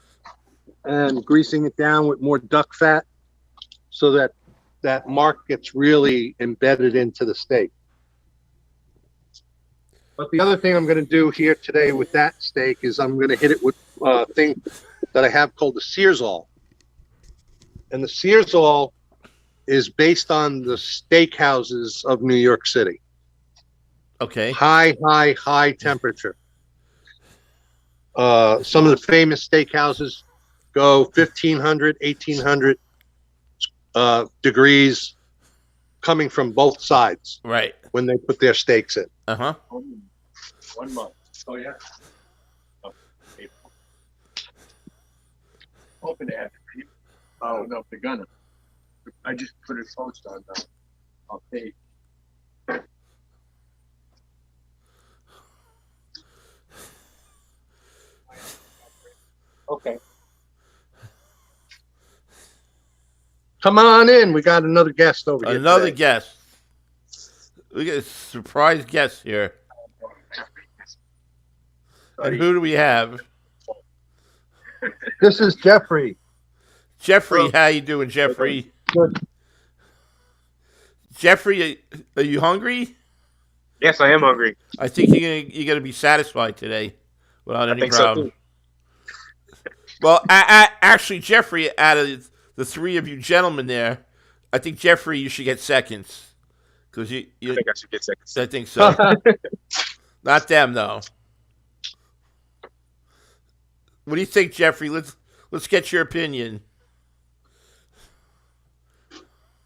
and greasing it down with more duck fat so that that mark gets really embedded into the steak. But the other thing I'm going to do here today with that steak is I'm going to hit it with a thing that I have called the Searsall. And the Searsall is based on the steakhouses of New York City. Okay. High temperature. Some of the famous steakhouses go 1,500, 1,800 degrees coming from both sides Right. when they put their steaks in. Uh-huh. 1 month. Oh, yeah. Oh, April. Hoping to have to keep. I don't know if they're gonna. I just put a post on page. Okay. Come on in. We got another guest over here. Another today. guest. We got a surprise guest here. And who do we have? This is Jeffrey. Jeffrey, how you doing, Jeffrey? Good. Jeffrey, are you hungry? Yes, I am hungry. I think you're gonna be satisfied today without any think so, problem. Well, actually, Jeffrey, out of the three of you gentlemen there, I think Jeffrey, you should get seconds because I think I should get seconds. I think so. Not them though. What do you think, Jeffrey? Let's get your opinion.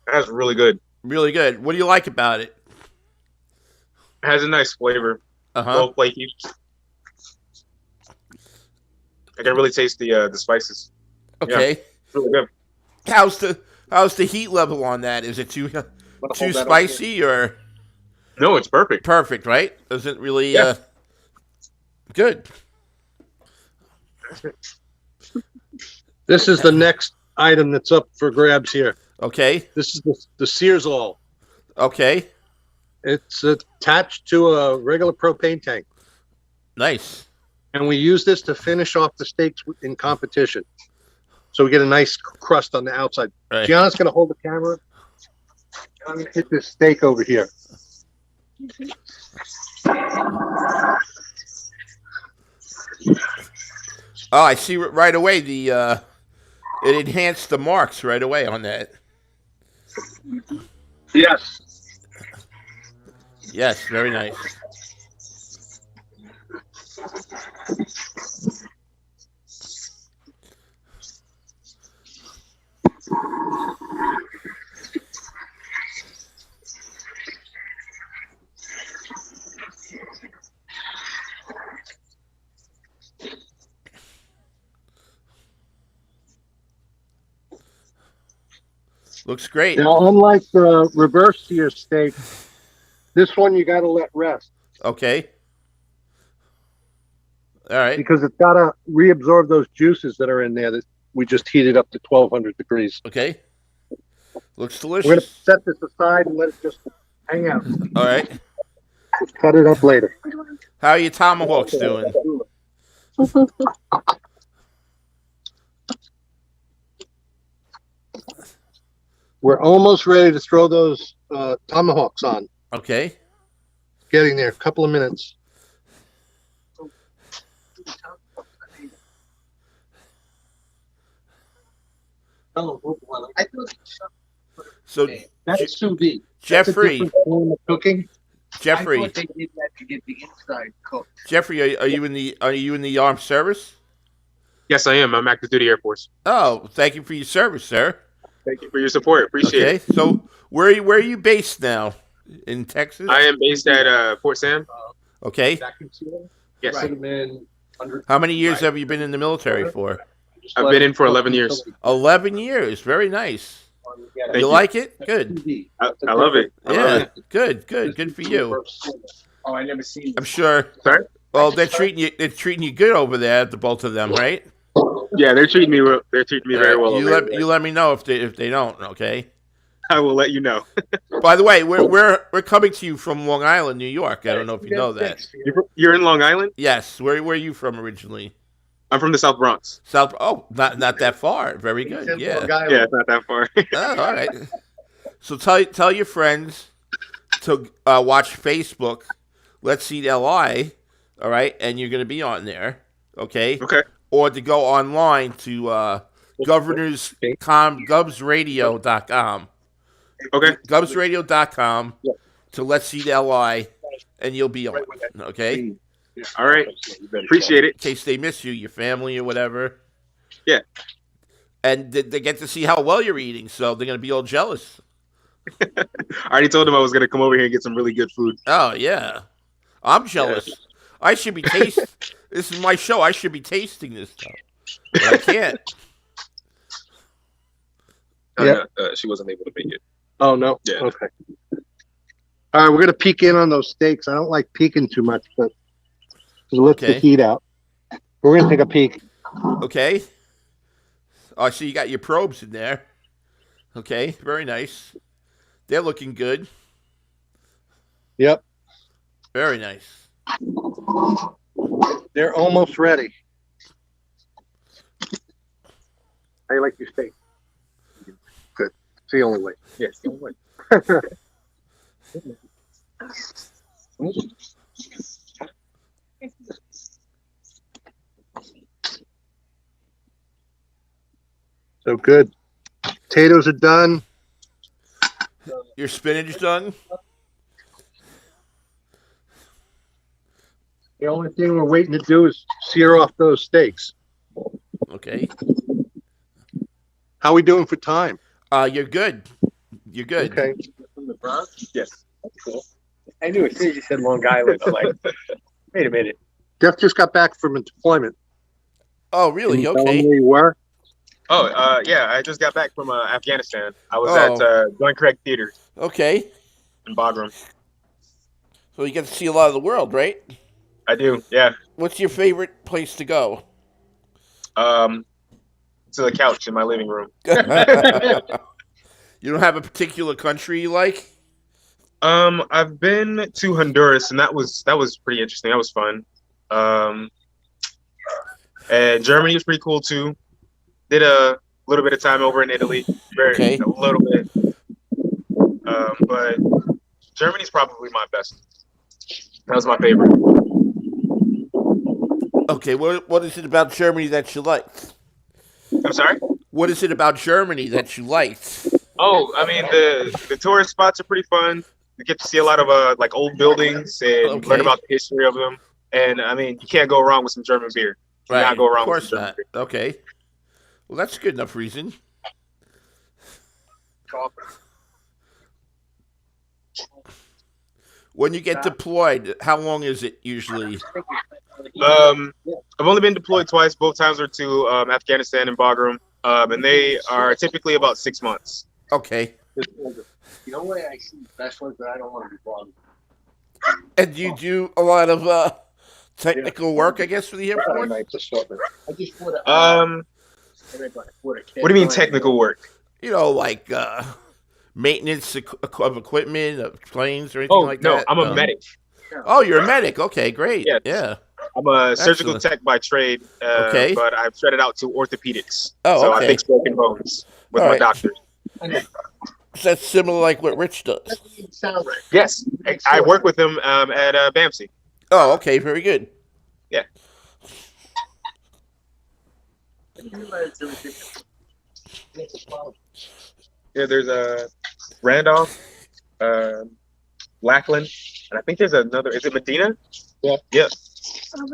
That's really good. Really good. What do you like about it? It has a nice flavor. Uh-huh. Low flaky. I can really taste the spices. Okay. Really good. How's the How's the heat level on that? Is it too spicy or No, it's perfect. perfect? Right? Doesn't really Yeah. good. This is the next item that's up for grabs here. Okay. This is the Sears all. Okay. It's attached to a regular propane tank, Nice. and we use this to finish off the steaks in competition. So we get a nice crust on the outside. Right. Gianna's going to hold the camera. I'm going to hit this steak over here. Oh, I see right away the it enhanced the marks right away on that. Yes. Yes, very nice. Looks great. Now, unlike the reverse sear steak, this one you got to let rest Okay. All right. because it's got to reabsorb those juices that are in there that we just heated up to 1200 degrees. Okay. Looks We're going to delicious. set this aside and let it just hang out. All right. We'll cut it up later. How are your tomahawks doing? We're almost ready to throw those tomahawks on. Okay. Getting there, a couple of minutes. So That's sous vide. Jeffrey, That's a different form of cooking. Jeffrey, I thought they did that to get the inside cooked. Jeffrey, are you in the armed service? Yes, I am. I'm active duty Air Force. Oh, thank you for your service, sir. Thank you for your support. Appreciate Okay. it. So where are you based now? In Texas? I am based at Fort Sam. Okay. Yes, How many years have you been in the military for? I've been in for 11 years. 11 years. Very nice. Thank You you. like it? Good. I love it. I love Yeah. it. Good. Good for you. Oh, I never seen I'm sure. Sorry? Well, they're treating you good over there, the both of them, right? Yeah, they're treating me well. They're treating me very well. You over there. let me know if they don't, okay? I will let you know. By the way, we're coming to you from Long Island, New York. I don't know if you know that. You're in Long Island? Yes. Where are you from originally? I'm from the South Bronx. South. Oh, not that far. Very good. Yeah. Yeah, it's not that far. Oh, all right. So tell your friends to watch Facebook. Let's See LI. All right, and you're going to be on there. Okay. Okay. Or to go online to Govsradio.com. Okay. Govsradio.com to Let's See LI, and you'll be on. Okay. All right. Appreciate it. In case they miss you, your family or whatever. Yeah. And they get to see how well you're eating, so they're going to be all jealous. I already told them I was going to come over here and get some really good food. Oh, yeah. I'm jealous. I should be tasting. This is my show. I should be tasting this stuff. But I can't. Yeah. She wasn't able to make it. Oh, no? Yeah. Okay. All right, we're going to peek in on those steaks. I don't like peeking too much, but let's Okay. the heat out. We're going to take a peek. Okay. Oh, so you got your probes in there. Okay. Very nice. They're looking good. Yep. Very nice. They're almost ready. How you like your steak? Good. It's the only way. Yes. Don't worry. So good. Potatoes are done. Your spinach done? The only thing we're waiting to do is sear off those steaks. Okay. How we doing for time? You're good. You're good. Okay. from the Bronx. Yes. Cool. I knew as soon as you said Long Island, I'm like, wait a minute. Jeff just got back from deployment. Oh, Can really? you tell him Okay. where you were? Yeah, I just got back from Afghanistan. I was Oh. at Joint Craig Theater Okay. in Bagram. So you get to see a lot of the world, right? I do, yeah. What's your favorite place to go? To the couch in my living room. You don't have a particular country you like? I've been to Honduras, and that was pretty interesting. That was fun. And Germany was pretty cool too. Did a little bit of time over in Italy, Okay. a little bit. But Germany's probably my best. That was my favorite. Okay, what is it about Germany that you liked? I'm sorry? What is it about Germany that you liked? Oh, I mean the tourist spots are pretty fun. You get to see a lot of like old buildings and Okay. learn about the history of them. And I mean, you can't go wrong with some German beer. You cannot go wrong Of with course some German not. beer. Okay. Well, that's a good enough reason. When you get deployed, how long is it usually? I've only been deployed twice. Both times were to Afghanistan and Bagram, and they are typically about 6 months. Okay. The only way I see specialists that I don't want to be bothered. And you do a lot of technical work, I guess, for the Air Force? I just put a. What do you mean technical work? You know, like maintenance of equipment, of planes, or anything Oh, like no, that? I'm a medic. Oh, you're a medic. Okay, great. Yes. Yeah. I'm a surgical Excellent. tech by trade, Okay. but I've shredded out to orthopedics. Oh, so okay. I fix broken bones with All my right. doctors. So that's similar like what Rich does. That doesn't sound right. Yes, I work with them at BAMC. Oh, okay. Very good. Yeah. Yeah, there's Randolph, Lackland, and I think there's another. Is it Medina? Yeah. Yeah.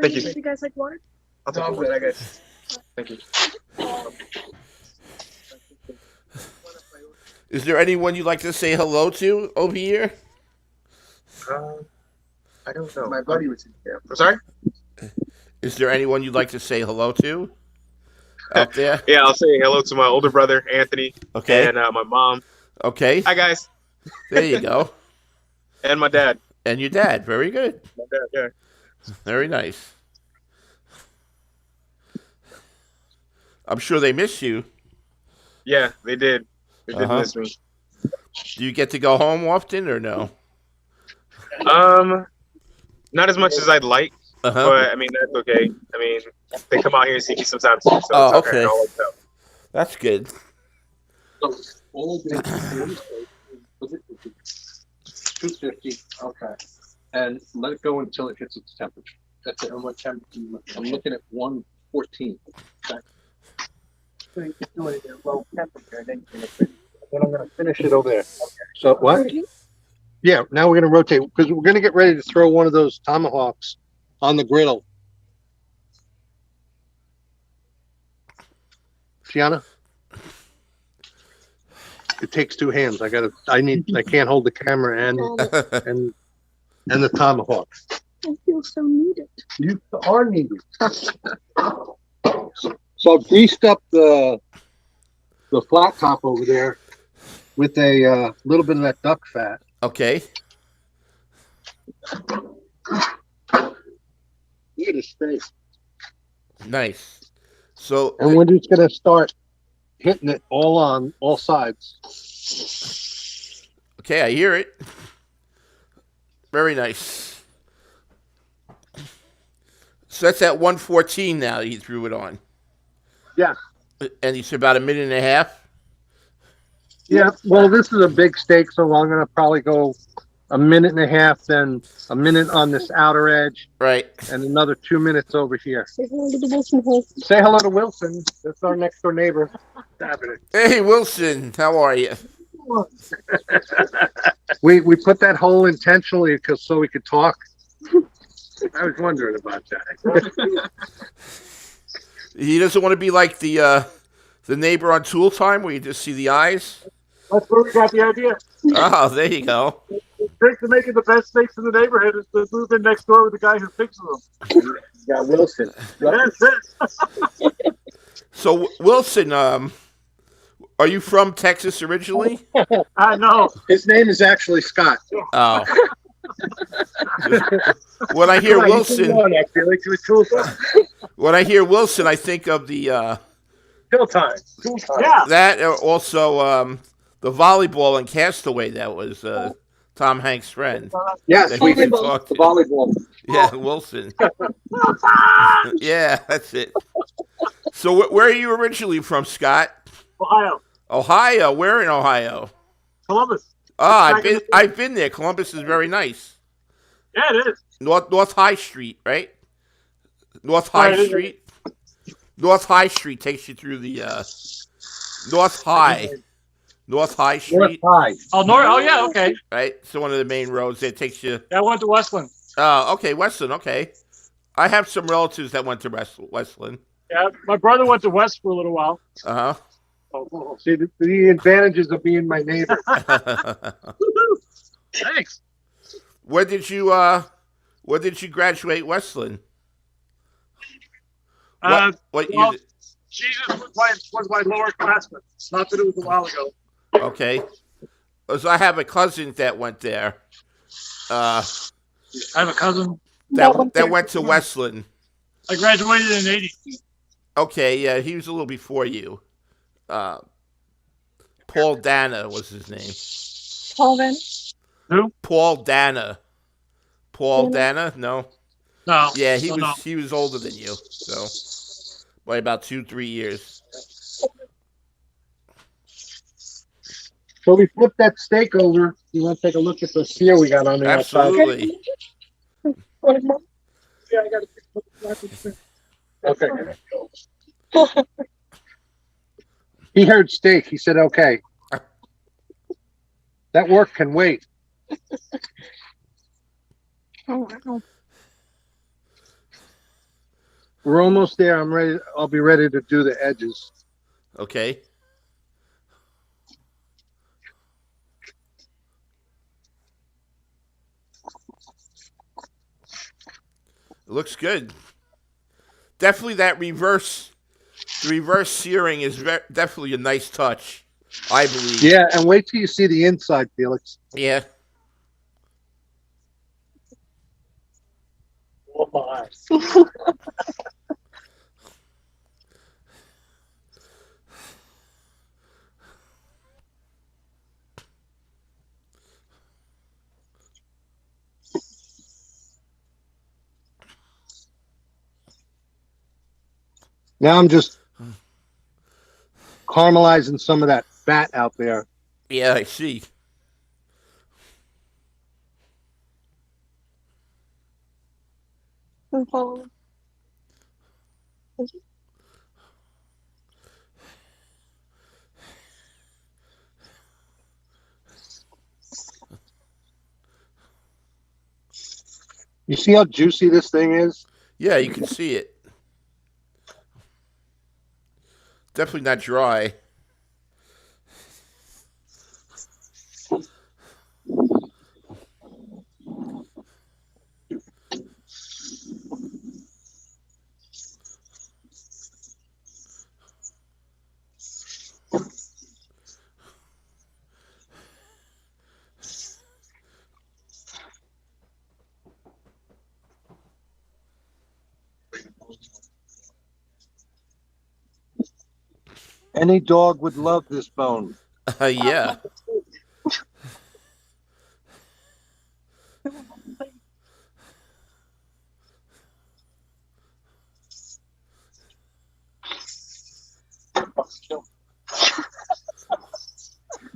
Thank you. Do you guys like water? I'll take No, I'm it. good, I guess. Thank you. Is there anyone you'd like to say hello to over here? I don't know. My buddy was in there. I'm sorry? Is there anyone you'd like to say hello to out there? Yeah, I'll say hello to my older brother, Anthony, Okay. and my mom. Okay. Hi, guys. There you go. And my dad. And your dad. Very good. My dad, yeah. Very nice. I'm sure they miss you. Yeah, they did. They did Uh-huh. miss me. Do you get to go home often or no? Not as much as I'd like, Uh-huh. but I mean that's okay. I mean, they come out here and see me sometimes too, so Oh, it's okay. okay. It all works out. That's good. So all the was it 250? Okay, and let it go until it hits its temperature. That's it. And what temperature? I'm looking at 114. Okay. So you can do it at low temperature, and then you're gonna finish. Then I'm gonna finish it over there. So what? Yeah, now we're gonna rotate because we're gonna get ready to throw one of those tomahawks on the griddle. Tiana? It takes two hands. I can't hold the camera and the tomahawk. I feel so needed. You are needed. So I've greased up the flat top over there with a little bit of that duck fat. Okay. Look at his face. Nice. So, And we're just gonna start hitting it all on all sides. okay, I hear it. Very nice. So that's at 114 now he threw it on. Yeah. And he said about a minute and a half? Yeah, well, this is a big steak, so I'm gonna probably go a minute and a half, then a minute on this outer edge, Right. and another 2 minutes over here. Say hello to the Wilson hole. Say hello to Wilson. That's our next door neighbor. Hey, Wilson, how are you? We put that hole intentionally because so we could talk. I was wondering about that. He doesn't want to be like the neighbor on Tool Time where you just see the eyes. That's where we got the idea. Oh, there you go. The trick to making the best steaks in the neighborhood is to move in next door with the guy who fixes them. Yeah, Wilson. That's it. So Wilson, are you from Texas originally? I know. His name is actually Scott. Oh. When I hear Wilson, when I hear Wilson, I think of the Kill time. Yeah. that also the volleyball in Castaway. That was Tom Hanks' friend. Yes, That we he did could talk the to. volleyball. Yeah, Wilson. Yeah, that's it. So where are you originally from, Scott? Ohio. Ohio. Where in Ohio? Columbus. Oh, I've been there. Columbus is very nice. Yeah, it is. North High Street, right? North High Right, Street. North High Street takes you through the North High Street, High. Oh, North. Oh, yeah. Okay. right? So one of the main roads that takes you. Yeah, I went to Westland. Oh, okay, Westland. Okay, I have some relatives that went to Westland. Yeah, my brother went to West for a little while. Uh See, the advantages of being my neighbor. huh. Thanks. Where did you graduate Westland? What well, you? Jesus was my lower classman. Not that it was a while ago. Okay, so I have a cousin that went there. I have a cousin. That went to Westland. I graduated in '80. Okay, yeah, he was a little before you. Paul Dana was his name. Paul then. Who? Paul Dana. Paul Dana? Dana? No. No. Yeah, he no, was no. he was older than you, so by about 2-3 years. So we flipped that steak over. You want to take a look at the sear we got on the outside? Absolutely. What about? Yeah, I got to. Okay. He heard steak. He said, okay. That work can wait. Oh, wow. We're almost there. I'm ready. I'll be ready to do the edges. Okay. It looks good. Definitely that reverse searing is definitely a nice touch, I believe. Yeah, and wait till you see the inside, Felix. Yeah. Oh my. Now I'm just caramelizing some of that fat out there. Yeah, I see. Paul. You see how juicy this thing is? Yeah, you can see it. Definitely not dry. Any dog would love this bone. Yeah.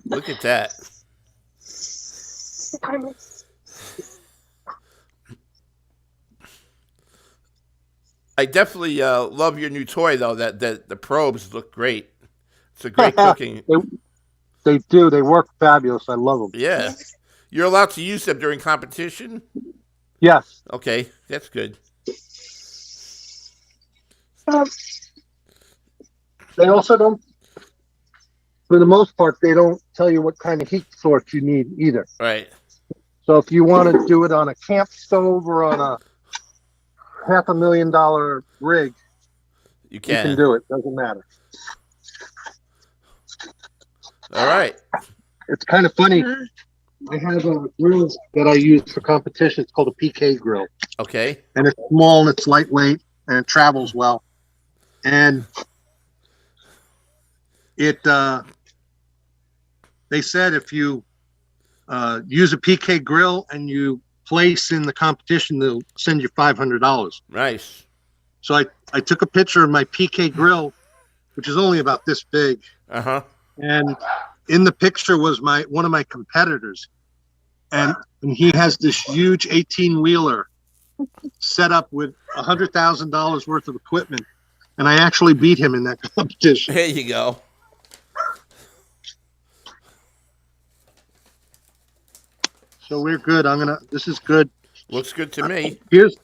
Look at that. I definitely love your new toy though. That the probes look great. It's a great cooking. They do. They work fabulous. I love them. Yeah. You're allowed to use them during competition? Yes. Okay, that's good. They also don't, for the most part, they don't tell you what kind of heat source you need either. Right. So if you want to do it on a camp stove or on a $500,000 rig, You You can. can do it. Doesn't matter. All right. It's kind of funny. I have a grill that I use for competition. It's called a PK grill, Okay. and it's small and it's lightweight and it travels well. And they said if you use a PK grill and you place in the competition, they'll send you $500. Nice. So I took a picture of my PK grill, which is only about this big, Uh-huh. and in the picture was one of my competitors, and he has this huge 18-wheeler set up with $100,000 worth of equipment, and I actually beat him in that competition. There you go. So we're good. This is good. Looks good to me. Here's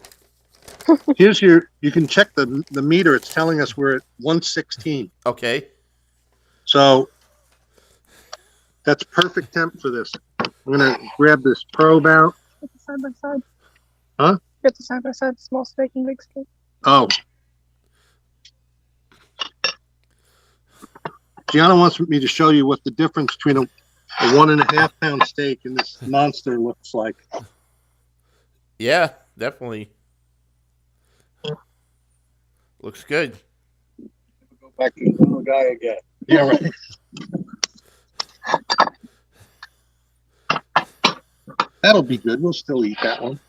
you can check the meter. It's telling us we're at 116. Okay. So that's perfect temp for this. I'm gonna grab this probe out. Get the side by side. Huh? Get the side by side, small steak and big steak. Oh. Gianna wants me to show you what the difference between a 1.5 pound steak and this monster looks like. Yeah, definitely. Looks good. Go back to the little guy again. Yeah, right. That'll be good. We'll still eat that one.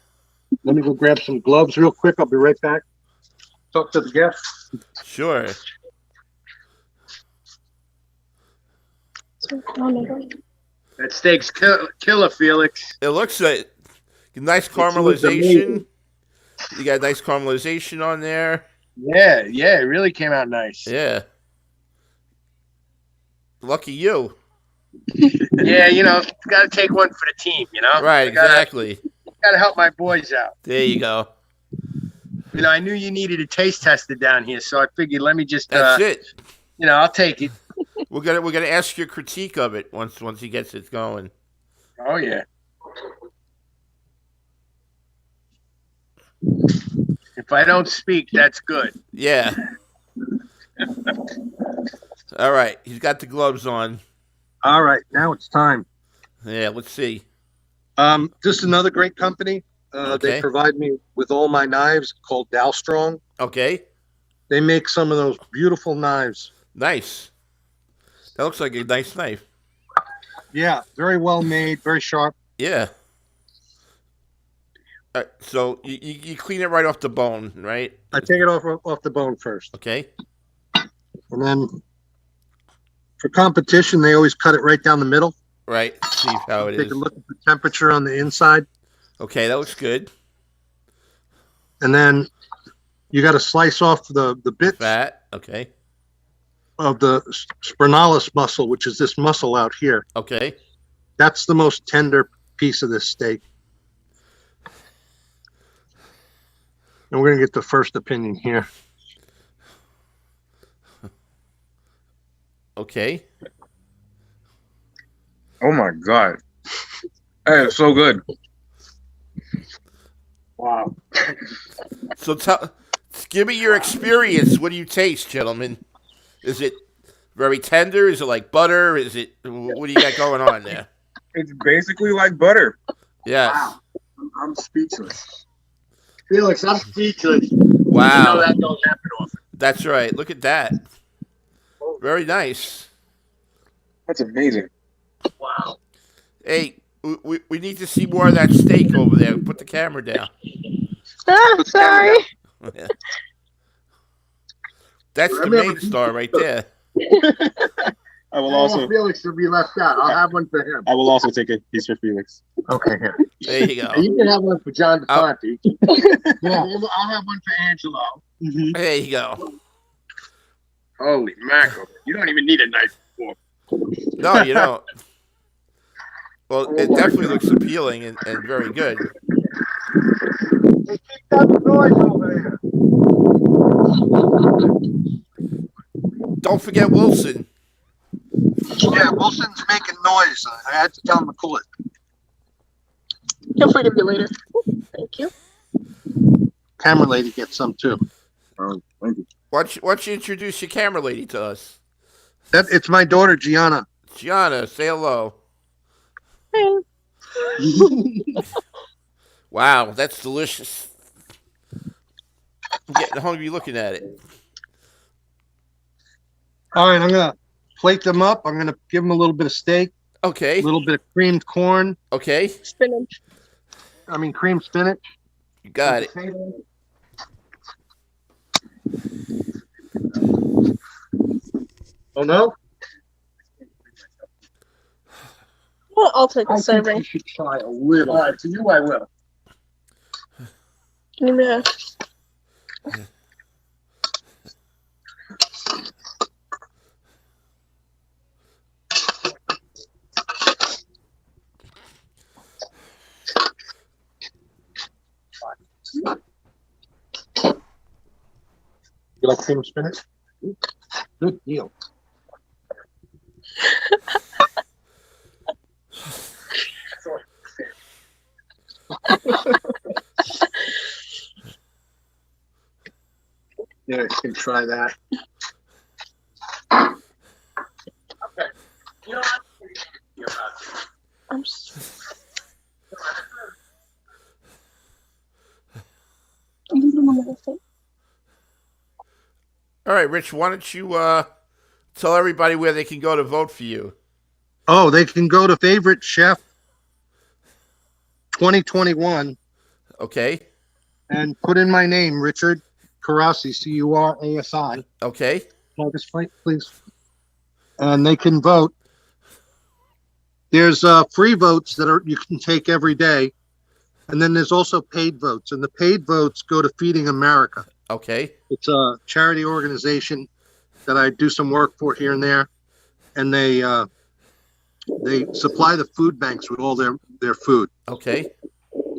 Let me go grab some gloves real quick. I'll be right back. Talk to the guests. Sure. So, no, no, no. That steak's killer, Felix. It looks like nice looks caramelization. You got nice caramelization on there. Yeah, it really came out nice. Yeah. Lucky you. Yeah, got to take one for the team, Right, exactly. Got to help my boys out. There you go. I knew you needed a taste tester down here, so I figured let me just, That's it. I'll take it. We're gonna ask your critique of it once he gets it going. Oh, yeah. If I don't speak, that's good. Yeah. All right. He's got the gloves on. All right, now it's time. Yeah, let's see. Just another great company. Okay. They provide me with all my knives called Dalstrong. Okay. They make some of those beautiful knives. Nice. That looks like a nice knife. Yeah, very well made, very sharp. Yeah. All right, so you clean it right off the bone, right? I take it off the bone first. Okay. And then for competition, they always cut it right down the middle. Right. See how it Take is. a look at the temperature on the inside. Okay, that looks good. And then you got to slice off the bits Fat. Okay. of the spinalis muscle, which is this muscle out here. Okay. That's the most tender piece of this steak. And we're going to get the first opinion here. Okay. Oh my god. That is so good. Wow. So give me your experience. What do you taste, gentlemen? Is it very tender? Is it like butter? Is it? What do you got going on there? It's basically like butter. Yes. Wow. I'm speechless. Felix, I'm speechless. Wow. That don't happen often. That's right. Look at that. Very nice. That's amazing. Wow. Hey, we need to see more of that steak over there. Put the camera down. Ah, sorry. That's the main star right there. I will also Felix will be left out. I'll have one for him. I will also take a piece for Felix. Okay, here. There you go. You can have one for John Oh. DeFonte. Yeah. I'll have one for Angelo. There you go. Holy mackerel. You don't even need a knife. No, you don't. Well, it definitely looks appealing and very good. They kicked out the noise over there. Don't forget Wilson. Yeah, Wilson's making noise. I had to tell him to cool it. He'll forgive you later. Thank you. Camera lady gets some too. Oh, thank you. Why don't you introduce your camera lady to us? It's my daughter Gianna. Gianna, say hello. Hey. Wow, that's delicious. I'm getting hungry looking at it. All right, I'm gonna plate them up. I'm gonna give them a little bit of steak, Okay. a little bit of creamed corn. Okay. Spinach. Creamed spinach. You got it. Oh no! Well, I'll take a I think serving. you should try a little. All right, to you I will. Give me a- You like creamed spinach? Good deal. Yeah, you can try that. I'm just... All right, Rich, why don't you tell everybody where they can go to vote for you? Oh, they can go to Favorite Chef 2021 Okay. and put in my name, Richard Carasi, Curasi. Okay. Can I just fight, please? And they can vote. There's free votes that you can take every day, and then there's also paid votes. And the paid votes go to Feeding America. Okay. It's a charity organization that I do some work for here and there, and they supply the food banks with all their food. Okay.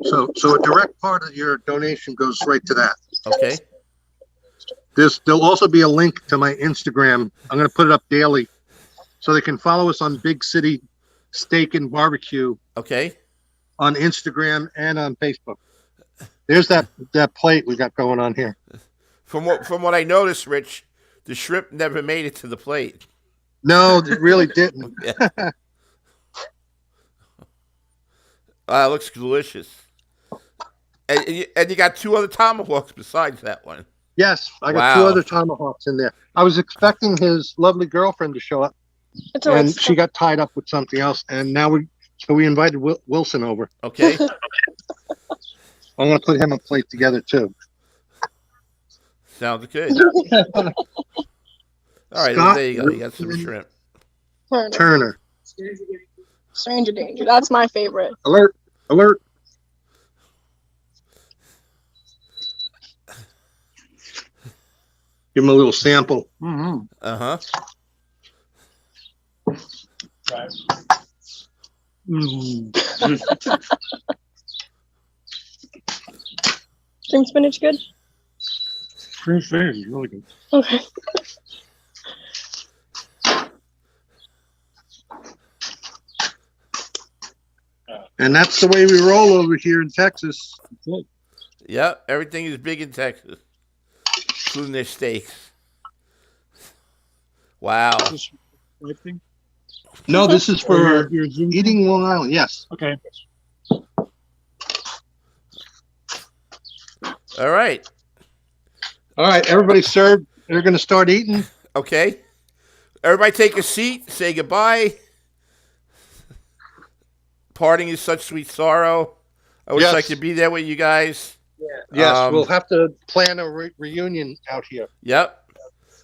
So a direct part of your donation goes right to that. Okay. There'll also be a link to my Instagram. I'm going to put it up daily, so they can follow us on Big City Steak and Barbecue Okay. on Instagram and on Facebook. There's that plate we got going on here. From what I noticed, Rich, the shrimp never made it to the plate. No, it really didn't. It looks delicious. And you got two other tomahawks besides that one. Yes, I got two Wow. other tomahawks in there. I was expecting his lovely girlfriend to show up, It's always and she got tied up with something else. And now we invited Wilson over. Okay. I'm going to put him a plate together too. Sounds good. All right, Scott there you go. You got some Wilson shrimp. Turner. Stranger danger. That's my favorite. Alert! Alert! Give him a little sample. Mm-hmm. Uh-huh. Cream spinach good? Cream spinach is really good. Okay. And that's the way we roll over here in Texas. Yep, everything is big in Texas, including their steaks. Wow. No, this is for eating Long Island. Yes. Okay. All right. All right, everybody served. They're going to start eating. Okay. Everybody take a seat. Say goodbye. Parting is such sweet sorrow. I wish Yes. I could be there with you guys. Yes, we'll have to plan a reunion out here. Yep.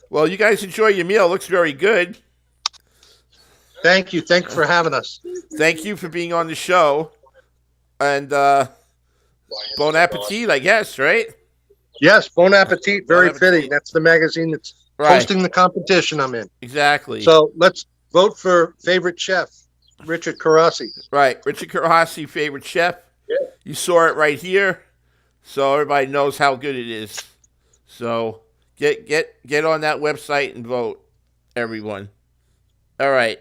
Well, you guys enjoy your meal. It looks very good. Thank you. Thanks for having us. Thank you for being on the show. And bon appetit, I guess, right? Yes, Bon Appetit. Very Bon Appetit. fitting. That's the magazine that's Right. hosting the competition I'm in. Exactly. So let's vote for favorite chef, Richard Carasi. Right. Richard Karahasi, favorite chef. Yeah. You saw it right here. So everybody knows how good it is. So get on that website and vote, everyone. All right.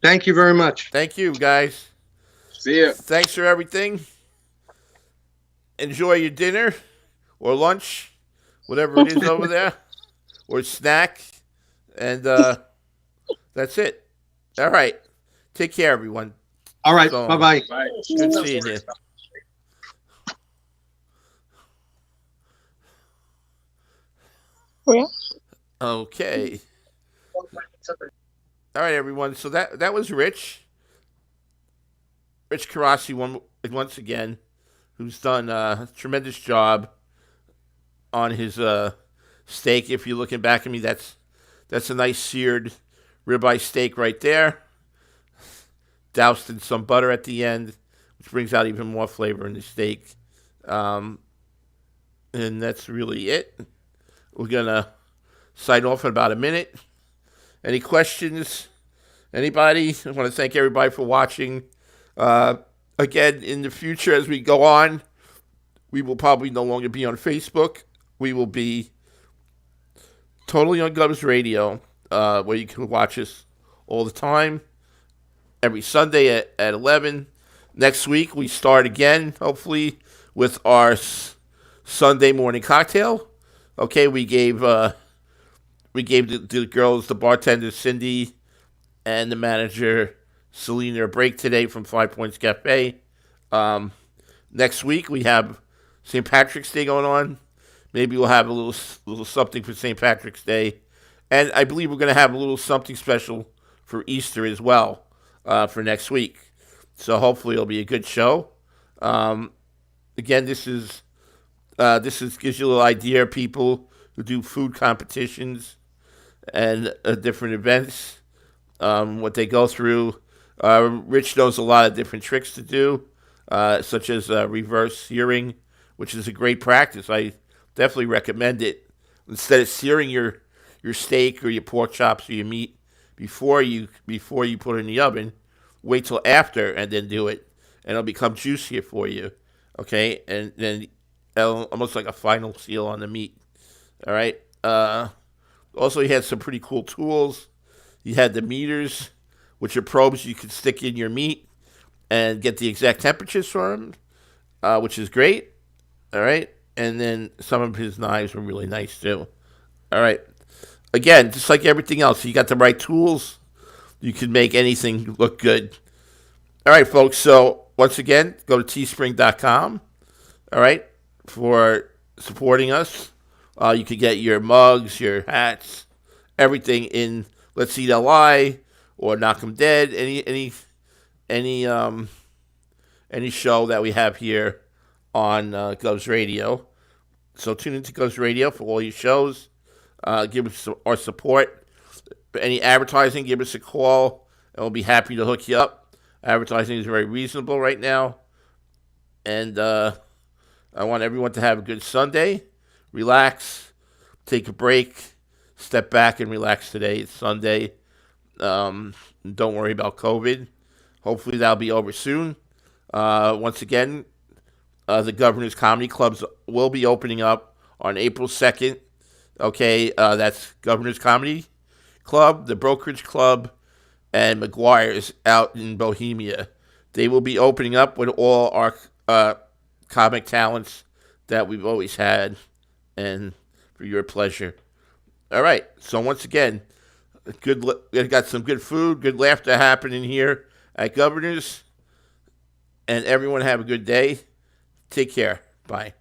Thank you very much. Thank you, guys. See ya. Thanks for everything. Enjoy your dinner or lunch, whatever it is over there. or snack, and that's it. All right. Take care, everyone. All right. So, Bye-bye. Good seeing you. Oh, yeah. Okay. All right, everyone. So that was Rich Karasi once again, who's done a tremendous job on his steak. If you're looking back at me, that's a nice seared ribeye steak right there, doused in some butter at the end, which brings out even more flavor in the steak. And that's really it. We're gonna sign off in about a minute. Any questions? Anybody? I want to thank everybody for watching. Again, in the future, as we go on, we will probably no longer be on Facebook. We will be totally on Govsradio, where you can watch us all the time, every Sunday at 11. Next week, we start again, hopefully, with our Sunday morning cocktail. Okay, we gave the girls, the bartender, Cindy, and the manager, Selena, a break today from 5 Points Cafe. Next week, we have St. Patrick's Day going on. Maybe we'll have a little something for St. Patrick's Day. And I believe we're going to have a little something special for Easter as well for next week. So hopefully it'll be a good show. Again, this gives you a little idea of people who do food competitions and different events, what they go through. Rich knows a lot of different tricks to do, such as reverse searing, which is a great practice. I definitely recommend it. Instead of searing your steak or your pork chops or your meat before you put it in the oven, wait till after and then do it, and it'll become juicier for you. Okay, and then almost like a final seal on the meat. All right. Also, he had some pretty cool tools. He had the meters, which are probes you can stick in your meat and get the exact temperatures from them, which is great. All right. And then some of his knives were really nice, too. All right. Again, just like everything else, you got the right tools, you can make anything look good. All right, folks. So, once again, go to teespring.com, all right, for supporting us. You can get your mugs, your hats, everything in Let's Eat LI or Knock 'em Dead, any show that we have here on Govsradio. So tune into Govsradio for all your shows. Give us our support. For any advertising, give us a call, and we'll be happy to hook you up. Advertising is very reasonable right now. And I want everyone to have a good Sunday. Relax. Take a break. Step back and relax today. It's Sunday. Don't worry about COVID. Hopefully that'll be over soon. Once again, the Governor's Comedy Clubs will be opening up on April 2nd. Okay, that's Governor's Comedy Club, the Brokerage Club, and McGuire's out in Bohemia. They will be opening up with all our comic talents that we've always had, and for your pleasure. All right, so once again, we got some good food, good laughter happening here at Governor's, and everyone have a good day. Take care. Bye.